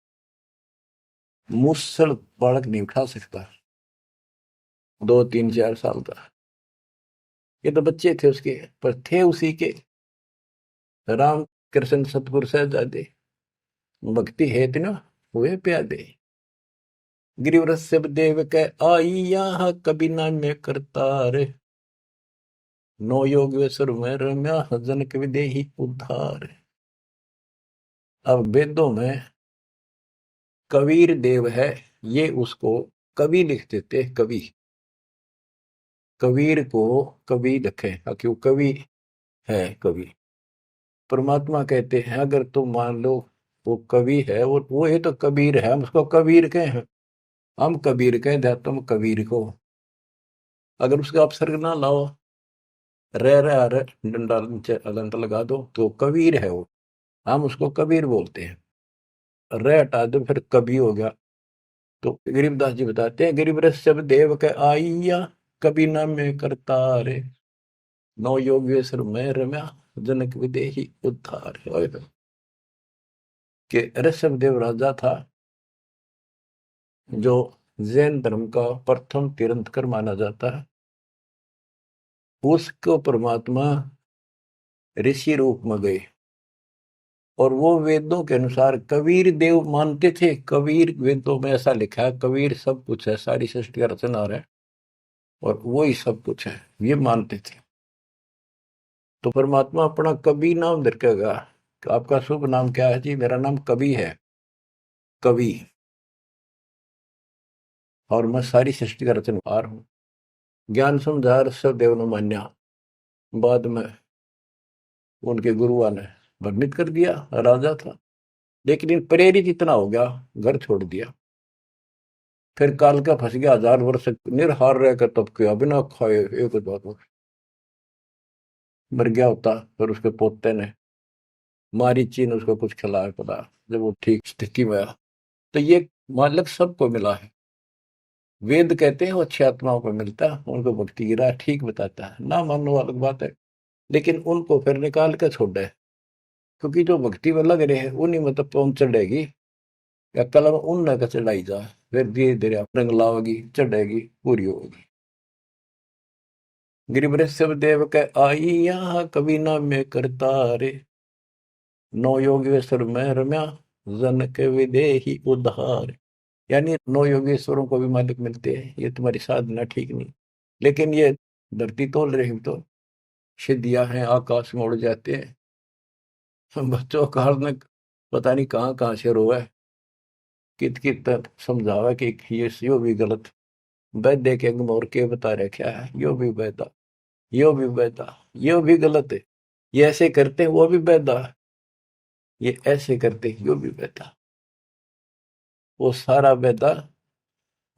मुसल बालक नहीं उठा सकता, 2 3 4 साल का। ये तो बच्चे थे उसके, पर थे उसी के। राम कृष्ण सतगुरु साहिबजादे, भक्ति है तीना हुए प्यादे। गिरिवरस सब देव के आई यहाँ, कभी ना में करतार, नो योगेश्वर में रम्या, जनक विदेही उद्धार। अब वेदों में कबीर देव है, ये उसको कवि लिख देते, कवि। कबीर को कवि लिखे क्यों, कवि है कवि। परमात्मा कहते हैं अगर तुम मान लो वो कवि है, वो ये तो कबीर है, हम उसको कबीर कहे हैं, हम कबीर कहें दे तुम कबीर को, अगर उसका अपसर्ग ना लाओ, रह डंडा नीचे अलंत लगा दो तो कबीर है वो, हम उसको कबीर बोलते हैं। रह हटा दो फिर कवि हो गया। तो गरीबदास जी बताते हैं गरीब रस सब देव के आइया, कभी ना में करता रे, नौ योगेश्वर में रम्या, जनक विदेही उद्धार। कि ऋषभ देव राजा था जो जैन धर्म का प्रथम तीर्थंकर माना जाता है, उसको परमात्मा ऋषि रूप में गए और वो वेदों के अनुसार कबीर देव मानते थे। कबीर वेदों में ऐसा लिखा है, कबीर सब कुछ है, सारी सृष्टि का रचनहार है और वो ही सब कुछ है, ये मानते थे। तो परमात्मा अपना कवि नाम रखेगा, आपका शुभ नाम क्या है जी? मेरा नाम कवि है, कवि, और मैं सारी सृष्टि का रचनहार हूँ। ज्ञान समझा ऋषभ देव ने मान्या, बाद में उनके गुरुआ ने भ्रमित कर दिया, राजा था, लेकिन इन प्रेरित इतना हो गया, घर छोड़ दिया। फिर काल का फंस गया, 1000 वर्ष निरहार रहकर तब किया, बिना खाए एक बार मर गया होता। फिर उसके पोते ने मारीची ने उसको कुछ खिलाया पड़ा, जब वो ठीक स्थिति में आया। तो ये मालक सबको मिला है। वेद कहते हैं वो अच्छी आत्माओं को मिलता है, उनको भक्ति की राह ठीक बताता है, ना मानने अलग बात है, लेकिन उनको फिर निकाल कर छोड़ है, क्योंकि जो भक्ति में लग रहे हैं उन्हीं में तो पहुंच चढ़ेगी, या कलम उन का चढ़ाई जा, फिर धीरे धीरे रंग लाओगी, चढ़ेगी, पूरी होगी। गिरिवृष सब देव के आई यहाँ कभी ना में करता रे, नौ योगेश्वर में रम्या, जन के विदेही उद्धार। यानी नौ योगेश्वरों को भी मालिक मिलते हैं, ये तुम्हारी साधना ठीक नहीं, लेकिन ये धरती तोल रही तो सिद्धियां हैं, आकाश में उड़ जाते हैं। बच्चों का ने पता नहीं कहाँ कहाँ से रोए, कित कित समझावा कि ये यो भी गलत, वैद्य के और के बता रहे क्या है, यो भी वैदा, यो भी वैदा, यो भी गलत है, ये ऐसे करते हैं वो भी वैदा, ये ऐसे करते हैं यो भी वैदा, वो सारा वैदा।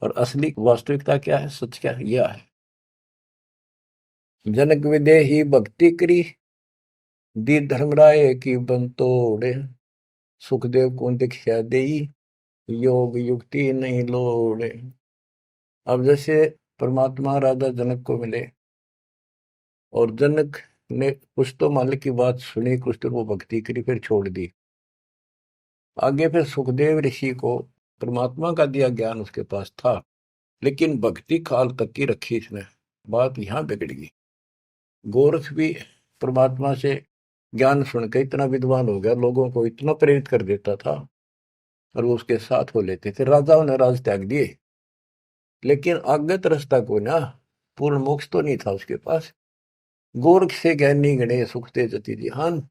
और असली वास्तविकता क्या है, सच क्या है, यह है। जनक विदेही भक्ति करी, दी धर्मराय की बंतोड़े, सुखदेव को दीक्षा देई, योग युक्ति नहीं लोड़े। अब जैसे परमात्मा राजा जनक को मिले और जनक ने कुछ तो मालिक की बात सुनी, कुछ तो वो भक्ति करी, फिर छोड़ दी। आगे फिर सुखदेव ऋषि को परमात्मा का दिया ज्ञान उसके पास था, लेकिन भक्ति काल तक की रखी इसने, बात यहां बिगड़ गई। गोरख भी परमात्मा से ज्ञान सुनकर इतना विद्वान हो गया, लोगों को इतना प्रेरित कर देता था, और वो उसके साथ हो लेते थे। राजाओं ने राज त्याग दिए, लेकिन आगत रास्ता को ना, पूर्ण मोक्ष तो नहीं था उसके पास। गोरख से ज्ञानी गणे सुखते जति जिहान,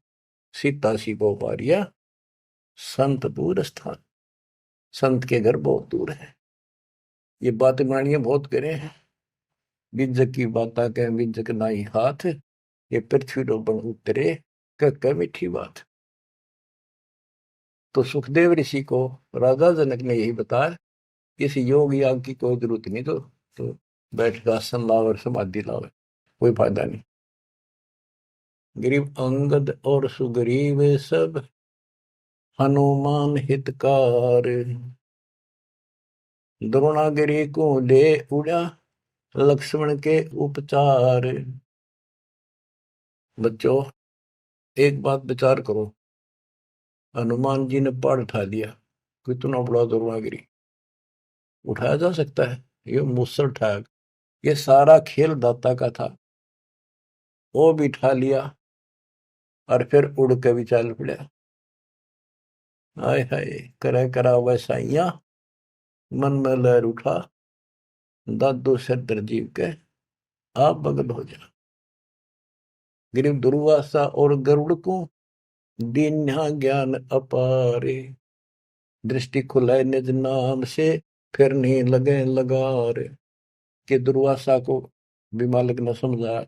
सीता सी बहु पारिया, संत दूर स्थान। संत के घर बहुत दूर है, ये बातें बनानी बहुत करे हैं। बिजक की बाता कह बिजक नाई हाथ, ये पृथ्वी बन उतरे कह मीठी बात। तो सुखदेव ऋषि को राजा जनक ने यही बताया, किसी योग याग की कोई जरूरत नहीं, तो बैठ का आसन लाओ और समाधि लाओ, कोई फायदा नहीं। गरीब अंगद और सुग्रीव सब, हनुमान हितकार, द्रोणागिरी को ले उड़ा, लक्ष्मण के उपचार। बच्चों एक बात विचार करो, हनुमान जी ने पहाड़ उठा लिया, कितना बड़ा द्रोणागिरी उठाया जा सकता है, ये मुझसे उठाया, ये सारा खेल दाता का था, वो भी उठा लिया और फिर उड़ के भी चल पड़ा। हाय हाय करे करा वैसाइया, मन में लहर उठा, दादो सिर दर्जीव के आप बगल हो जा। गिरिव दुर्वासा और गरुड़ को दीन्या ज्ञान अपारे, दृष्टि खुलाए निज नाम से, फिर नहीं लगे लगारे। कि दुर्वासा को भी मालिक न समझा,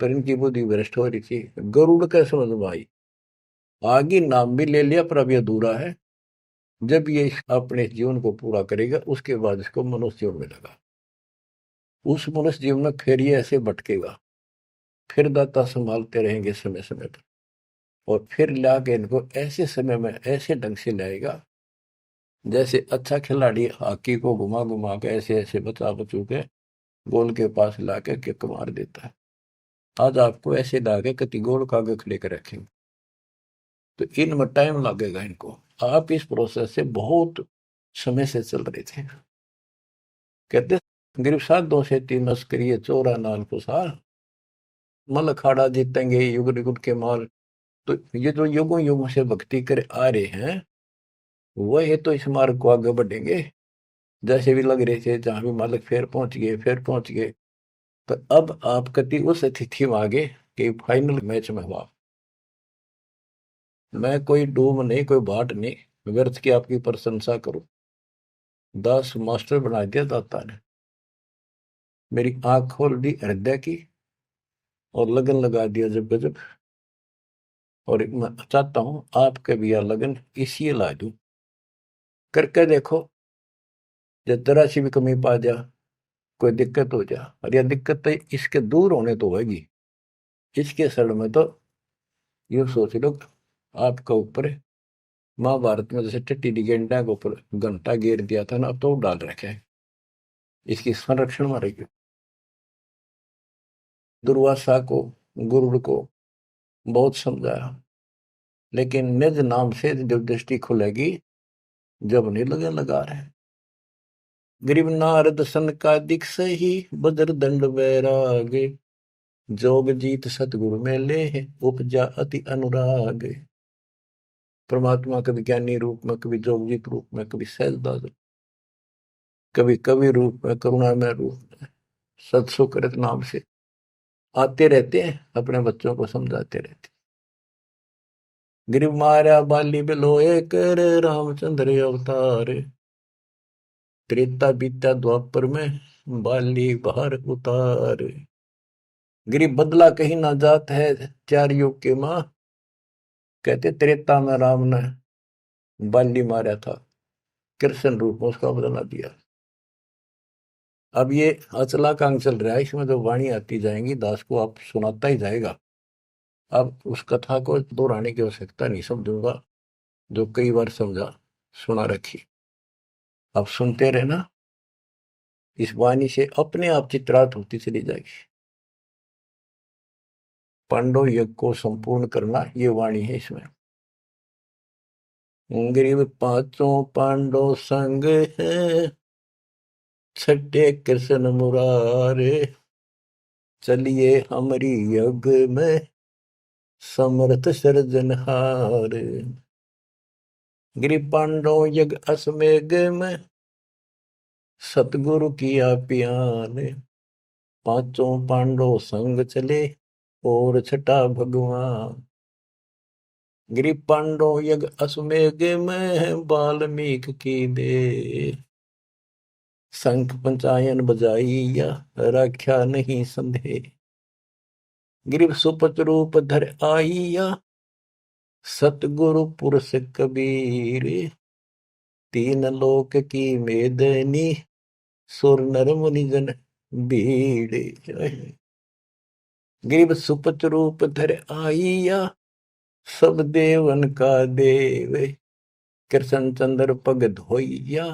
पर इनकी बुद्धि भ्रष्ट हो रही थी, गरुड़ के समझ में आई, आगे नाम भी ले लिया पर अब ये अधूरा है। जब ये अपने जीवन को पूरा करेगा उसके बाद इसको मनुष्य जीवन मिलेगा। उस मनुष्य जीवन में फिर ये ऐसे भटकेगा, फिर दाता संभालते रहेंगे समय समय पर, और फिर लाके इनको ऐसे समय में ऐसे ढंग से लाएगा जैसे अच्छा खिलाड़ी हॉकी को घुमा घुमा के ऐसे ऐसे बचा बचू के गोल के पास ला के किक मार देता है। आज आपको ऐसे ला के कति गोल का आगे खड़े कर रखेंगे, तो इनमें टाइम लगेगा इनको। आप इस प्रोसेस से बहुत समय से चल रहे थे। कहते गिरफ्त 2 से 3 करिए चोरा नाल कुसार, मल अखाड़ा जीतेंगे युग युग के माल। तो ये जो युगों युगों से भक्ति करे आ रहे हैं वह तो इस मार्ग को आगे बढ़ेंगे। जैसे भी लग रहे थे जहां भी मालिक फिर पहुंच गए फिर पहुंच गए, तो अब आप कति उस तिथि में आगे कि फाइनल मैच में हुआ। मैं कोई डूब नहीं कोई बाट नहीं व्यर्थ की आपकी प्रशंसा करूं। दास मास्टर बना दिया दाता ने, मेरी आंख खोल दी हृदय की और लगन लगा दिया जब गजब। और मैं चाहता हूं आपके भी यह लगन इसी ला दूं। करके देखो, जब जरा सी भी कमी पा जा, कोई दिक्कत हो जा, और यह दिक्कत तो इसके दूर होने तो होगी, इसके सड़ में तो यूं सोच लो आपका ऊपर महाभारत में जैसे टट्टी गेंडा के ऊपर घंटा गिर दिया था ना, अब तो डाल रखे हैं इसकी संरक्षण में रही। दुर्वासा को गुरुड़ को बहुत समझाया, लेकिन निज नाम से जब दृष्टि खुलेगी जब नहीं लगे लगा रहे। गरीब नारद सन का दिख सही बदर दंड वैराग, जोग जीत सतगुरु में ले उपजा अति अनुराग। परमात्मा कभी ज्ञानी रूप में, कभी जोगजीत रूप में, कभी सहजदास, कभी कवि रूप में, करुणामय रूप में, सत्सुकृत नाम से आते रहते हैं, अपने बच्चों को समझाते रहते। गिरिव मारा बाली बिलोए कर रामचंद्र अवतार, त्रेता बीता द्वापर में बाली बाहर उतार। गिरिव बदला कहीं ना जात है 4 युग के माँ, कहते त्रेता में राम ने बाली मारा था, कृष्ण रूप में उसका बदला दिया। अब ये अचला कांग चल रहा है, इसमें जो वाणी आती जाएंगी दास को आप सुनाता ही जाएगा। अब उस कथा को दोहराने की आवश्यकता नहीं समझूंगा, जो कई बार समझा सुना रखी। अब सुनते रहना, इस वाणी से अपने आप चित्रात होती चली जाएगी। पांडव यज्ञ को संपूर्ण करना ये वाणी है इसमें। ग्रीव 5 पांडव संग है, छठे कृष्ण मुरारे, चलिए हमारी यज्ञ में समर्थ सृजनहार। गिरि पांडव यज्ञ अश्वमेघ में सतगुरु किया प्यान, 5 पांडव संग चले और छठा भगवान। गिरि पांडव यज्ञ अश्वमेघ में वाल्मीकि की दे, शंख पंचायन बजाइया रख्या नहीं संदेह। गिरिव सुपत रूप धर आइया, सतगुरु पुरुष कबीर, 3 लोक की मेदनी सुर नर मुनि जन भीड़। गिरिव सुपत रूप धर आइया, सब देवन का देव, कृष्ण चंद्र पग धोइया,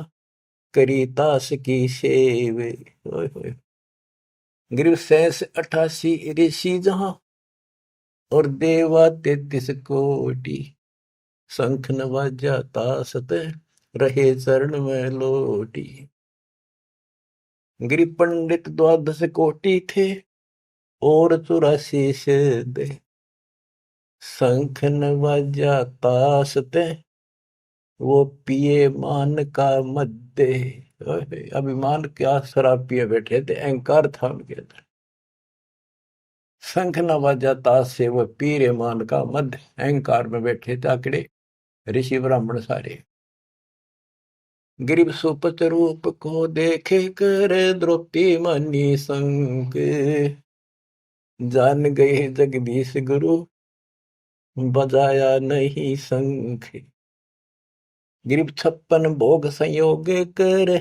करी तास की सेव। गिरिव 88 ऋषि जहां और देवा 33 कोटि, शंख नवाजा तासत रहे चरण में लोटी। गिरि पंडित 12 कोटि थे और 84 सिद्धे, शंख नवाजा तासत वो पिए मान का मध्य। अभिमान क्या शराब पिए बैठे थे, अहंकार था उनके अंदर। शंख नवाजा तास से वह पीरे मान का मध्य, अहंकार में बैठे थे आकड़े ऋषि ब्राह्मण सारे। गिरिव सुपत रूप को देखे कर द्रौपदी मनी संग, जान गए जगदीश गुरु बजाया नहीं शंख। गिरब 56 भोग संयोग कर,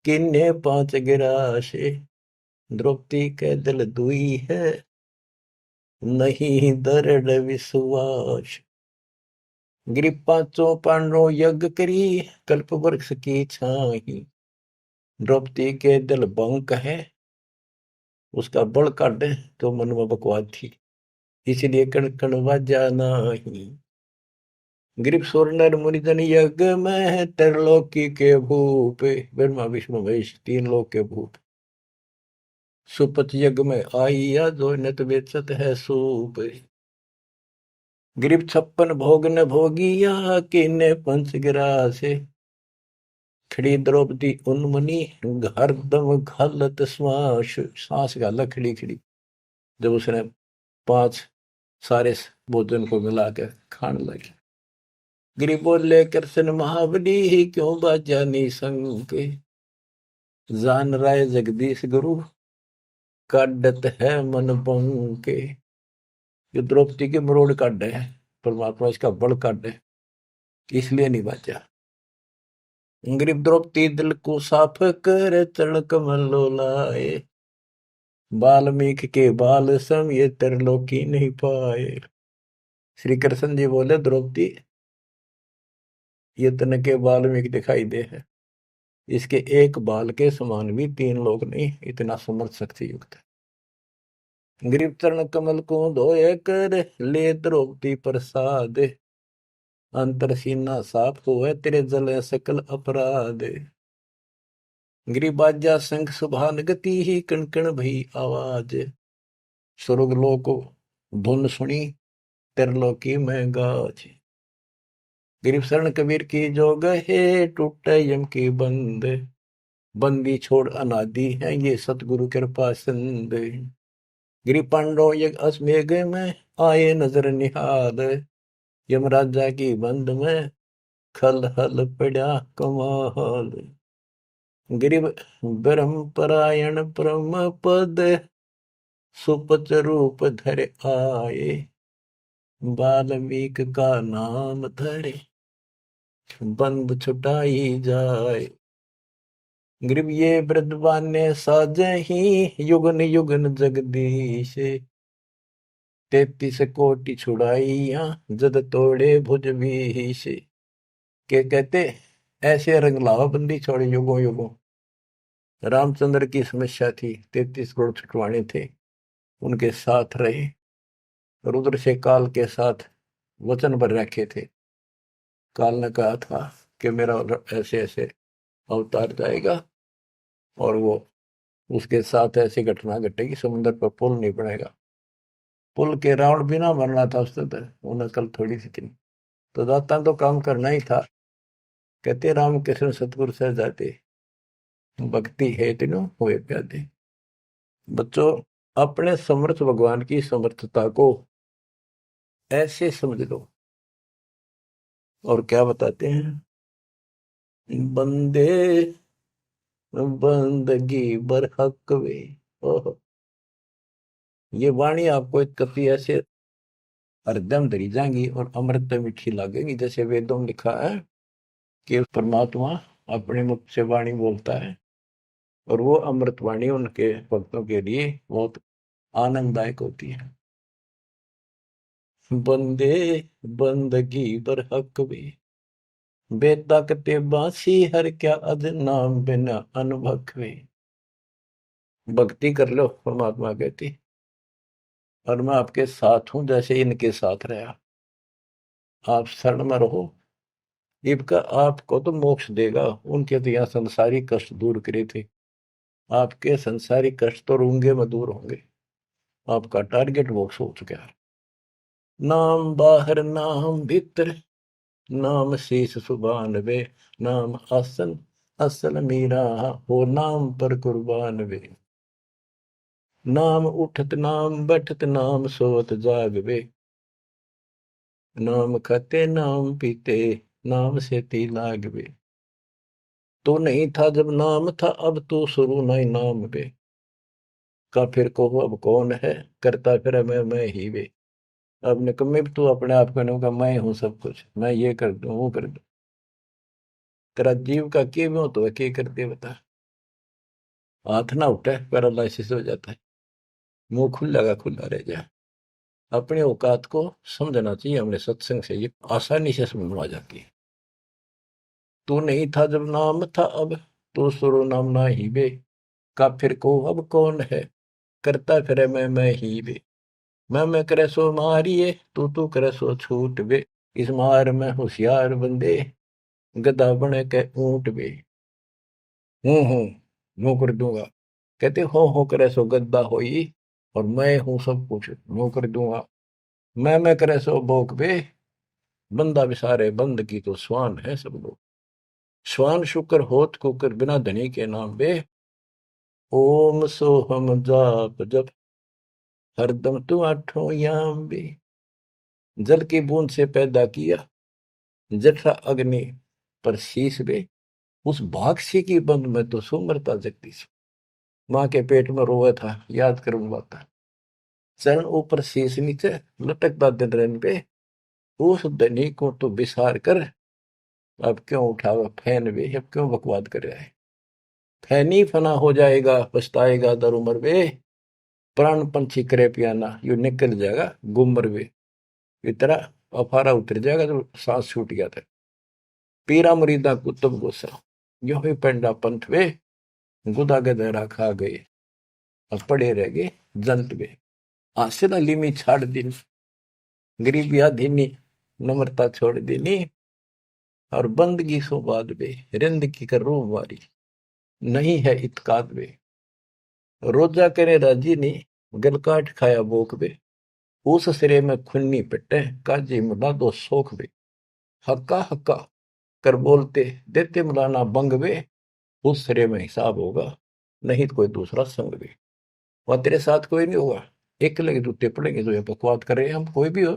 किन्ने 5 गिराशे। द्रौपदी के दिल दुई है, नहीं दृढ़ विश्वास। गिरब 5 पांडवों यज्ञ करी, कल्प वृक्ष की छाही। द्रौपदी के दिल बंक है, उसका बल काटे तो मन में बकवाद थी, इसलिए कण कण वाजा नाही। गिरब सुर मुनिजन यज्ञ में, त्रिलोकी के भूप। ब्रह्मा विष्णु महेश 3 लोक के भूप। सुपथ यज्ञ में आइया, जो नत बेचत है सूप। गिरब 56 भोग न भोगिया, किन्ने 5 गिरासे। खड़ी द्रौपदी उन्मनी, हरदम घालत श्वास। सांस गाला खड़ी खड़ी, जब उसने 5 सारे भोजन को मिला के खाने लगी। गिरि बोले कृष्ण महाबली, क्यों बाजा निशंक। जान राय जगदीश गुरु, काटत है मन बंके। जो द्रौपदी के मरोड़ काट है, परमात्मा इसका बल काट है, इसलिए नहीं बाजा। गरीब द्रौपदी दिल को साफ कर, चरण कमल लाए। वाल्मीकि के बाल सम ये त्रिलोकी नहीं पाए। श्री कृष्ण जी बोले द्रौपदी, ये तन के वाल्मीकि दिखाई दे है, इसके एक बाल के समान भी 3 लोग नहीं, इतना समर्थ शक्ति युक्त है। गरीब चरण कमल को धोए कर, ले द्रौपदी प्रसाद। अंतर सीना साफ होए, तेरे जले सकल अपराध। गिरि बाजा शंख सुभान गति ही, कण कण भई आवाज। स्वर्ग लोक धुन सुनी, त्रिलोकी में गाज। गिरिव शरण कबीर की जो गहे, टूटे यम की बंद। बंदी छोड़ अनादि है, ये सतगुरु कृपा सिंध। गिरि पांडव यज्ञ अश्वमेघ में, आए नजर निहाल। यमराजा की बंद में, खल हल पड़ा कमाल। गिरिव ब्रह्म परायण परम पद, सुपच रूप धर आए। वाल्मीकि का नाम धरे, बंद छुटाई जाए। गिरिव ये वृद्धवान ने साजही, युगन युगन जगदीश। 33 कोटि छुड़ाइया, जद तोड़े भुज भीष। के कहते ऐसे रंग लावा बंदी छोड़े युगों युगों। रामचंद्र की समस्या थी, 33 करोड़ छुटवाने थे, उनके साथ रहे। रुद्र से काल के साथ वचन पर रखे थे। काल ने कहा था कि मेरा ऐसे ऐसे अवतार जाएगा, और वो उसके साथ ऐसी घटना घटेगी, समुद्र पर पुल नहीं बनेगा। पुल के रावण बिना मरना था उसने, तो उन्हें कल थोड़ी सी थी, तो दाता तो काम करना ही था। कहते राम कृष्ण सतगुरु सह जाते, भक्ति है तीनों हुए प्यादे। बच्चों, अपने समर्थ भगवान की समर्थता को ऐसे समझ लो। और क्या बताते हैं, बंदे बंदगी बरहक वे। ओह, ये वाणी आपको एक कति ऐसे हृदय में धरी जाएंगी और अमृत मीठी लगेगी। जैसे वेदों में लिखा है कि परमात्मा अपने मुख से वाणी बोलता है, और वो अमृत वाणी उनके भक्तों के लिए बहुत आनंददायक होती है। बंदे बंदगी बरहक वे, बेताकते बासी हर क्या अद नाम बिना अनुभव वे। भक्ति कर लो, परमात्मा कहती, और मैं आपके साथ हूं जैसे इनके साथ रहा। आप शरण में रहो, इनका आपको तो मोक्ष देगा। उनके तो यहाँ संसारी कष्ट दूर करे थे, आपके संसारी कष्ट तो रूंगे में दूर होंगे। आपका टारगेट मोक्ष हो चुका है। नाम बाहर नाम भीतर, नाम शीश सुबान वे। नाम आसन असल मीरा, हो नाम पर कुर्बान वे। नाम उठत नाम बैठत, नाम सोत जाग वे। नाम खाते नाम पीते, नाम से ती लाग वे। तो नहीं था जब नाम था, अब तो शुरू नहीं नाम वे। का फिर कहो अब कौन है, करता फिर मैं ही वे। अब निकम्मे भी तू अपने आप को का मैं हूं सब कुछ, मैं ये कर दूं वो कर दूं। तेरा जीव का के भी हो तो के कर दे बता। हाथ ना उठे पैरालिसिस हो जाता है, मुंह खुला का खुला रह जाए। अपने औकात को समझना चाहिए, हमने सत्संग से ये आसानी से समझ में आ जाती है। तू नहीं था जब नाम था, अब तो सुरो नाम ना ही बे, का फिर को अब कौन है, करता फिरे मैं ही बे। मैं करे सो मारिए, तू करे सो छूट बे, इस मार में होशियार बंदे, गधा बने के ऊंट बे। हूँ यूं कर दूंगा। कहते हो करे सो गद्दा होई, और मैं हूं सब कुछ यूं कर दूंगा। मैं करे सो भोग बे, बंदा बिसारे बंद की तो स्वान है सब लोग। स्वान शुक्र होत कुकर बिना धनी के नाम बे, ओम सोहम जाप जप हरदम तू आठों याम बे। जल की बूंद से पैदा किया, जठरा अग्नि पर शीश बे, उस भागसी की बंद में तो सुमरता जगती सी। माँ के पेट में रोया था, याद करूं बात। चरण ऊपर शीश नीचे लटकता दिन पे, उस धनी को तो बिसार कर, अब क्यों उठावा फैन वे, अब क्यों बकवाद कर रहा है। फैनी फना हो जाएगा पछताएगा दर उमर वे, प्राण पंछी करे पियाना यू निकल जाएगा गुमर वे। इतना अफारा उतर जाएगा तो सांस छूट गया था। पीरा मुरीदा कुतुब गुस्सा, यो ही पेंडा पंथ वे, गुदा गदरा खा गए, अब पड़े रह गए जंत वे। हासिल अली में छाड़ दिन, गरीबी आधीनी नम्रता छोड़ देनी, और बंदगी सो बाद बे, रिंद की कर रूह वारी, नहीं है इतकाद बे। रोजा करे राजी ने, गल काट खाया बोक बे, उस सिरे में खुन्नी पिटे, काजी मुला दो सोख बे। हक्का हक्का कर बोलते देते मुलाना बंग बे, उस सिरे में हिसाब होगा, नहीं तो कोई दूसरा संग बे। वह तेरे साथ कोई नहीं होगा, एक लगे जूते पड़ेंगे जो ये बकवाद करे। हम कोई भी हो,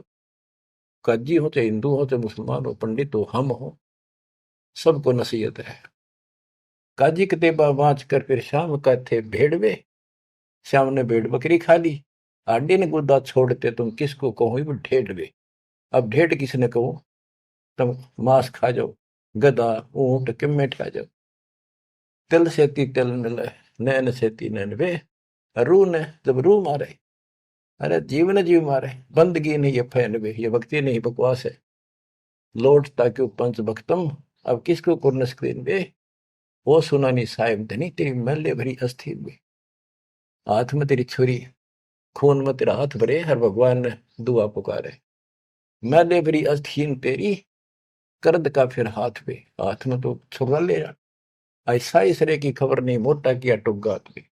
काजी हो चाहे हिंदू हो चाहे मुसलमान हो, पंडित हो हम हो, सबको नसीहत है। काजी कतेबा बाँच कर फिर शाम का थे भेड़वे, श्याम ने भेड़ बकरी खा ली, आडे ने गुदा छोड़ते तुम किसको कहो वो ढेढ़वे। अब ढेढ़ किसने कहो, तुम मांस खा जाओ, गधा ऊंट किम्मे खा जाओ। तिल सेती तिल मिले, नैन सेती नैन वे, रूह ने जब रूह मारे, अरे जीव ने जीव मारे। बंदगी नहीं ये फैन वे, ये भक्ति नहीं बकवास है। लौट ताकि पंच भक्तम, अब किसको कुर्न स्क्रीन वे, वो सुनानी साहिब धनी तेरी मैले भरी अस्थि में। हाथ में तेरी छुरी, खून में तेरा हाथ भरे, हर भगवान ने दुआ पुकारे। मैले भरी अस्थीन तेरी, कर्द का फिर हाथ पे, हाथ में तो छुरा ले जा। ऐसा इसरे की खबर नहीं, मोटा किया टुगात पे।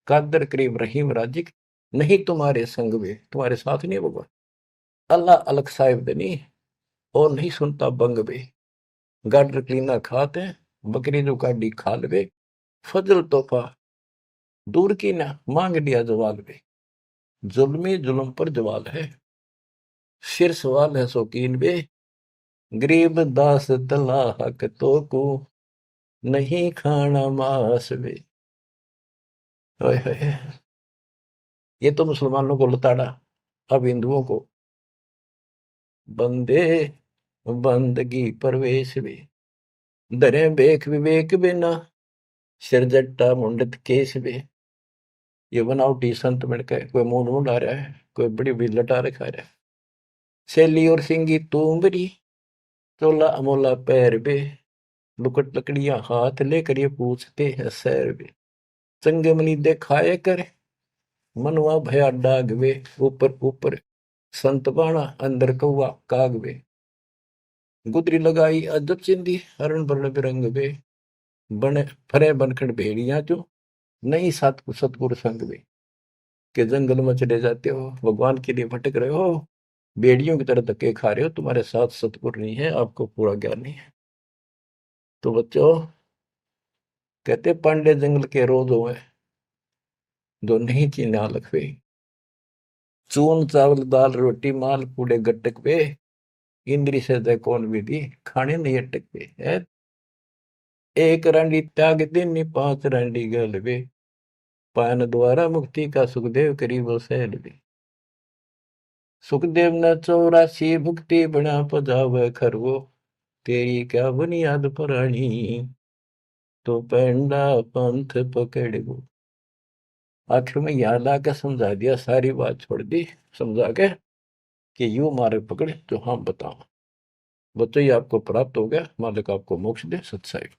कादर करीब रहीम राजिक, नहीं तुम्हारे संग में, तुम्हारे साथ नहीं होगा। अल्लाह अलग साहिब दनी, और नहीं सुनता बंग बे। गाडर क्लीना खाते, बकरी जो काडी खाल बे, फजल तोहफा दूर की ना मांग लिया जवाल बे। जुल्मी जुल्म पर जवाल है, सिर सवाल है शौकीन बे, गरीब दास तला हक तो को, नहीं खाना मांस बे। ओए होए, ये तो मुसलमानों को लताड़ा, अब हिंदुओं को बंदे बंदगी परवेश बे। दरे बेख विवेक बिना, सिर जट्टा मुंडत केस बे। ये बनावटी संत मिलकर कोई मुंड मुंड आ रहा है, कोई बड़ी बड़ी लटा रखा रहा है। सैली और सिंगी तूमरी, चोला अमोला पैर बे, लुकट लकड़ियां हाथ लेकर ये पूछते हैं सैर बे। संगमनी देखाए कर, मनवा भया डाग वे, ऊपर ऊपर संत बाणा अंदर कौआ काग वे। गुदरी लगाई अजब चिंदी, हरण बरण बिरंग वे, बने फरे बनखड़ भेड़िया जो, नहीं सतगुरु संग वे। के जंगल में चले जाते हो, भगवान के लिए भटक रहे हो, भेड़ियों की तरह धक्के खा रहे हो, तुम्हारे साथ सतगुरु नहीं है, आपको पूरा ज्ञान नहीं है। तो बच्चों, कहते पांडे जंगल के रोज हुए, जो नहीं चीन्हा लखवे। चून चावल दाल रोटी माल पूड़े गट्टक पे, इंद्री से दे कौन विधि, खाने नहीं अटक पे है। एक रांडी त्याग देनी, पांच रांडी गल वे, पान द्वारा मुक्ति का सुखदेव करीब सैल वे। सुखदेव न 84 भुक्ति बना पजावे खरगो, तेरी क्या बुनियाद पुरानी, तो पेंडा पंथ पकड़ गो। आखिर में याद आके समझा दिया, सारी बात छोड़ दी समझा के कि यूं मारे पकड़े जो हम बताओ। बच्चों ये आपको प्राप्त हो गया, मालिक आपको मोक्ष दे, सत्साई।